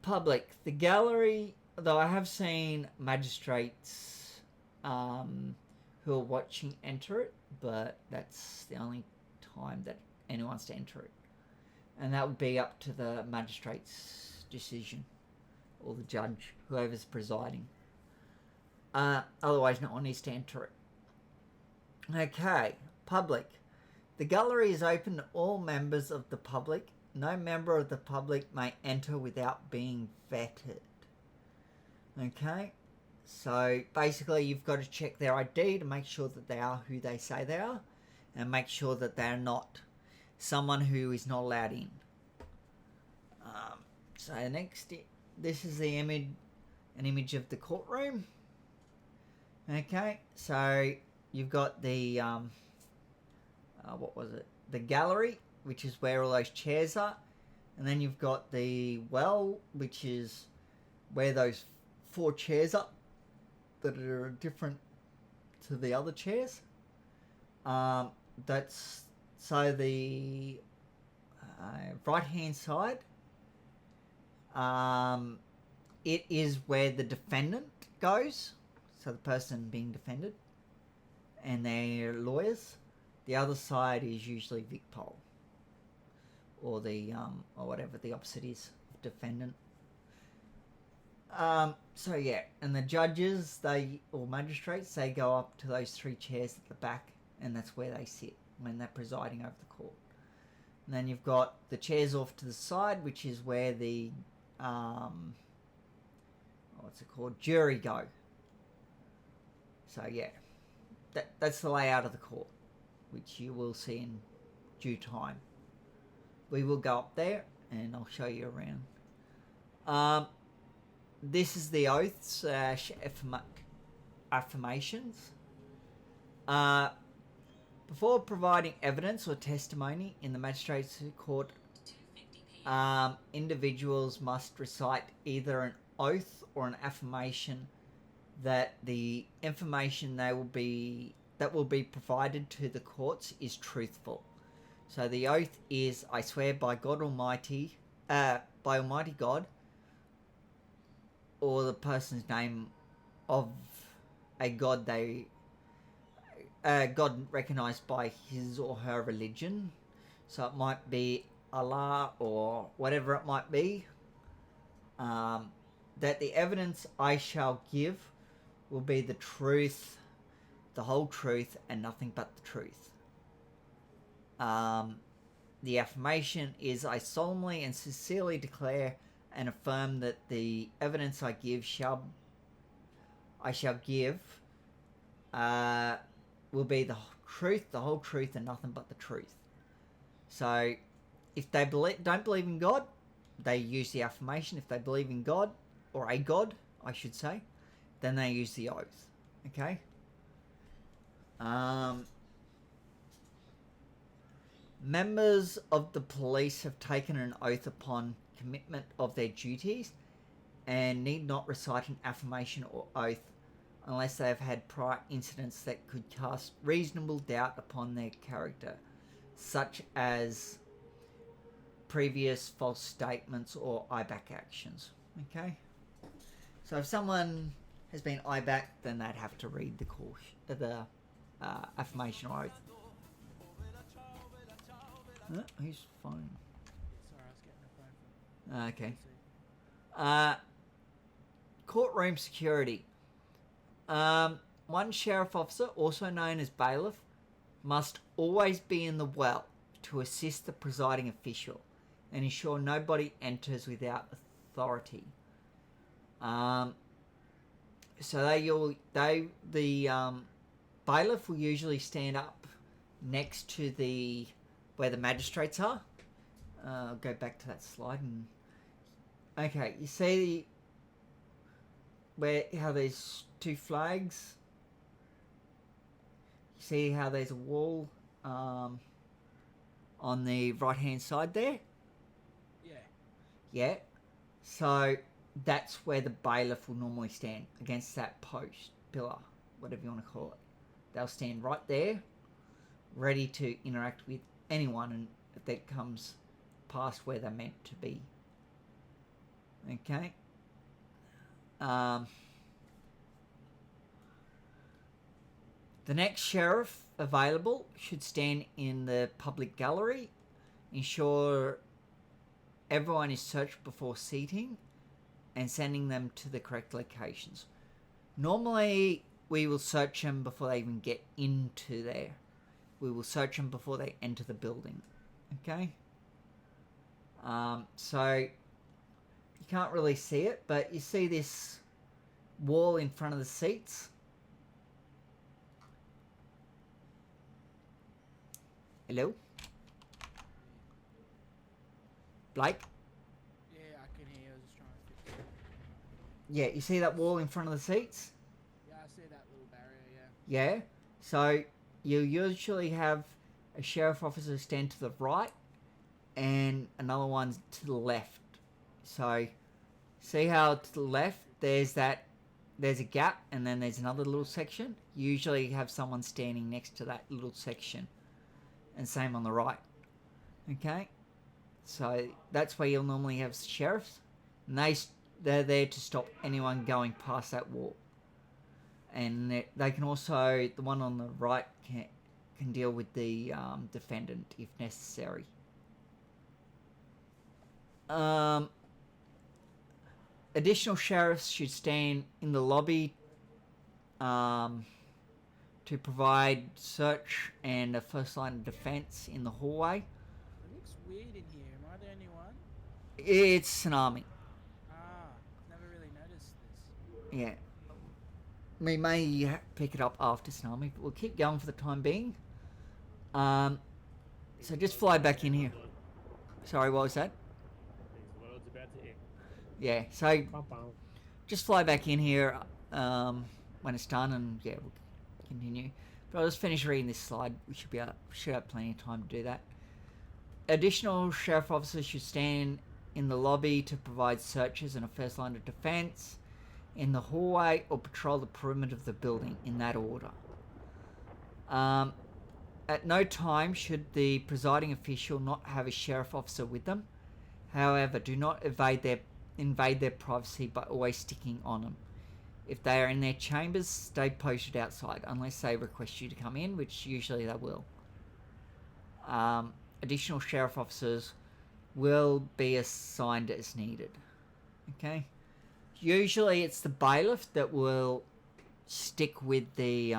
Public. The gallery, though I have seen magistrates who are watching enter it, but that's the only time that anyone's to enter it. And that would be up to the magistrate's decision, or the judge, whoever's presiding. Otherwise, no one needs to enter it. Okay, public. The gallery is open to all members of the public. No member of the public may enter without being vetted. Okay, so basically you've got to check their ID to make sure that they are who they say they are, and make sure that they're not someone who is not allowed in. So next, this is the image, an image of the courtroom. Okay, so you've got the the gallery, which is where all those chairs are, and then you've got the well, which is where those 4 chairs are that are different to the other chairs. That's so the right hand side. It is where the defendant goes, so the person being defended, and their lawyers. The other side is usually Vicpol, or the or whatever the opposite is, defendant. So yeah, and the judges, or magistrates, they go up to those 3 chairs at the back, and that's where they sit when they're presiding over the court. And then you've got the chairs off to the side, which is where the jury go. So yeah, that's the layout of the court, which you will see in due time. We will go up there and I'll show you around. This is the oaths / affirmations. Before providing evidence or testimony in the magistrate's court, individuals must recite either an oath or an affirmation that the information that will be provided to the courts is truthful. So the oath is, I swear by God Almighty, by Almighty God, or the person's name of a God God recognized by his or her religion. So it might be Allah or whatever it might be. That the evidence I shall give will be the truth, the whole truth, and nothing but the truth. The affirmation is, I solemnly and sincerely declare and affirm that the evidence I shall give will be the truth, the whole truth, and nothing but the truth. So if they don't believe in God, they use the affirmation. If they believe in God, or a God, I should say, then they use the oath. Okay? Members of the police have taken an oath upon commitment of their duties and need not recite an affirmation or oath unless they have had prior incidents that could cast reasonable doubt upon their character, such as previous false statements or IBAC actions. Okay? So if someone has been IBAC, then they'd have to read the affirmation or oath. Who's phone? Sorry, I was getting a phone from Okay. courtroom security. One sheriff officer, also known as bailiff, must always be in the well to assist the presiding official and ensure nobody enters without authority. So the bailiff will usually stand up next to where the magistrates are. I'll go back to that slide and okay, you see how there's two flags. You see how there's a wall on the right hand side there. Yeah. Yeah. So that's where the bailiff will normally stand, against that post, pillar, whatever you want to call it. They'll stand right there, ready to interact with anyone that comes past where they're meant to be. Okay. The next sheriff available should stand in the public gallery, ensure everyone is searched before seating, and sending them to the correct locations. Normally, we will search them before they even get into there. We will search them before they enter the building. Okay? So, you can't really see it, but you see this wall in front of the seats? Hello? Blake? Yeah, I can hear you. I was just trying to fix it. Yeah, you see that wall in front of the seats? Yeah, I see that little barrier, yeah. Yeah. So you usually have a sheriff officer stand to the right and another one to the left. So see how to the left there's a gap and then there's another little section? You usually have someone standing next to that little section. And same on the right. Okay? So that's where you'll normally have sheriffs. And they're there to stop anyone going past that wall. And they can also, the one on the right can deal with the defendant if necessary. Additional sheriffs should stand in the lobby to provide search and a first line of defense in the hallway. It looks weird in here. Am I the only one? It's Tsunami. Never really noticed this. Yeah. We may pick it up after Tsunami, but we'll keep going for the time being. So just fly back in here. Sorry, what was that? The world's about to end. Yeah, so just fly back in here when it's done, and yeah, we'll continue. But I'll just finish reading this slide. We should have plenty of time to do that. Additional sheriff officers should stand in the lobby to provide searches and a first line of defense in the hallway or patrol the perimeter of the building in that order. At no time should the presiding official not have a sheriff officer with them. However, do not invade their privacy by always sticking on them. If they are in their chambers, stay posted outside unless they request you to come in, which usually they will. Additional sheriff officers will be assigned as needed. Okay? Usually it's the bailiff that will stick with the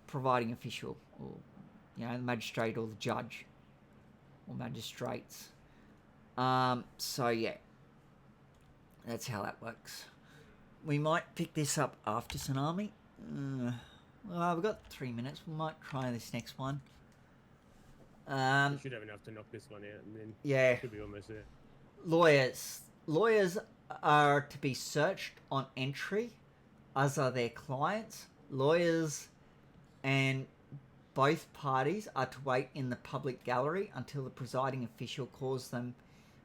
providing official, or the magistrate or the judge or magistrates. So yeah, that's how that works. We might pick this up after Tsunami. Well, we've got 3 minutes. We might try this next one. We should have enough to knock this one out, and then Yeah. should be almost there. Lawyers are to be searched on entry, as are their clients. Lawyers and both parties are to wait in the public gallery until the presiding official calls them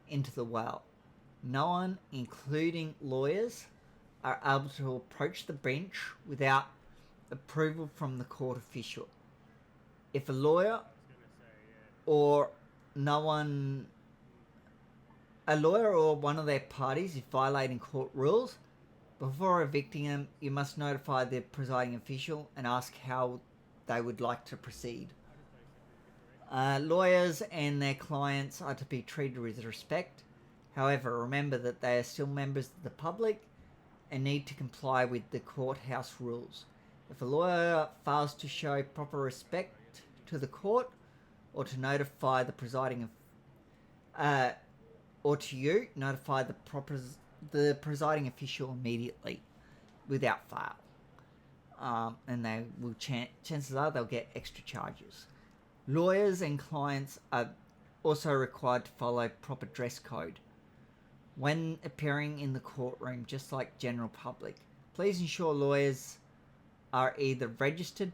into the well. No one, including lawyers, are able to approach the bench without approval from the court official. If a lawyer or one of their parties is violating court rules, before evicting them, you must notify the presiding official and ask how they would like to proceed. Lawyers and their clients are to be treated with respect. However, remember that they are still members of the public and need to comply with the courthouse rules. If a lawyer fails to show proper respect to the court or to notify the presiding notify the presiding official immediately without fail. And they will chances are they'll get extra charges. Lawyers and clients are also required to follow proper dress code when appearing in the courtroom, just like general public. Please ensure lawyers are either registered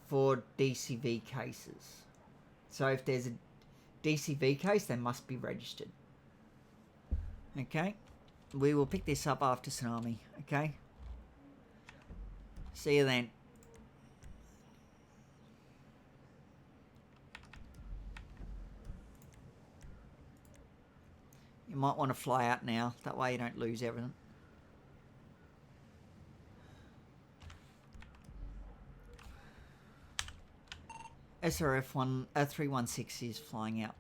for DCV cases. So if there's a DCV case, they must be registered. Okay? We will pick this up after Tsunami. Okay? See you then. You might want to fly out now. That way you don't lose everything. SRF 316 is flying out.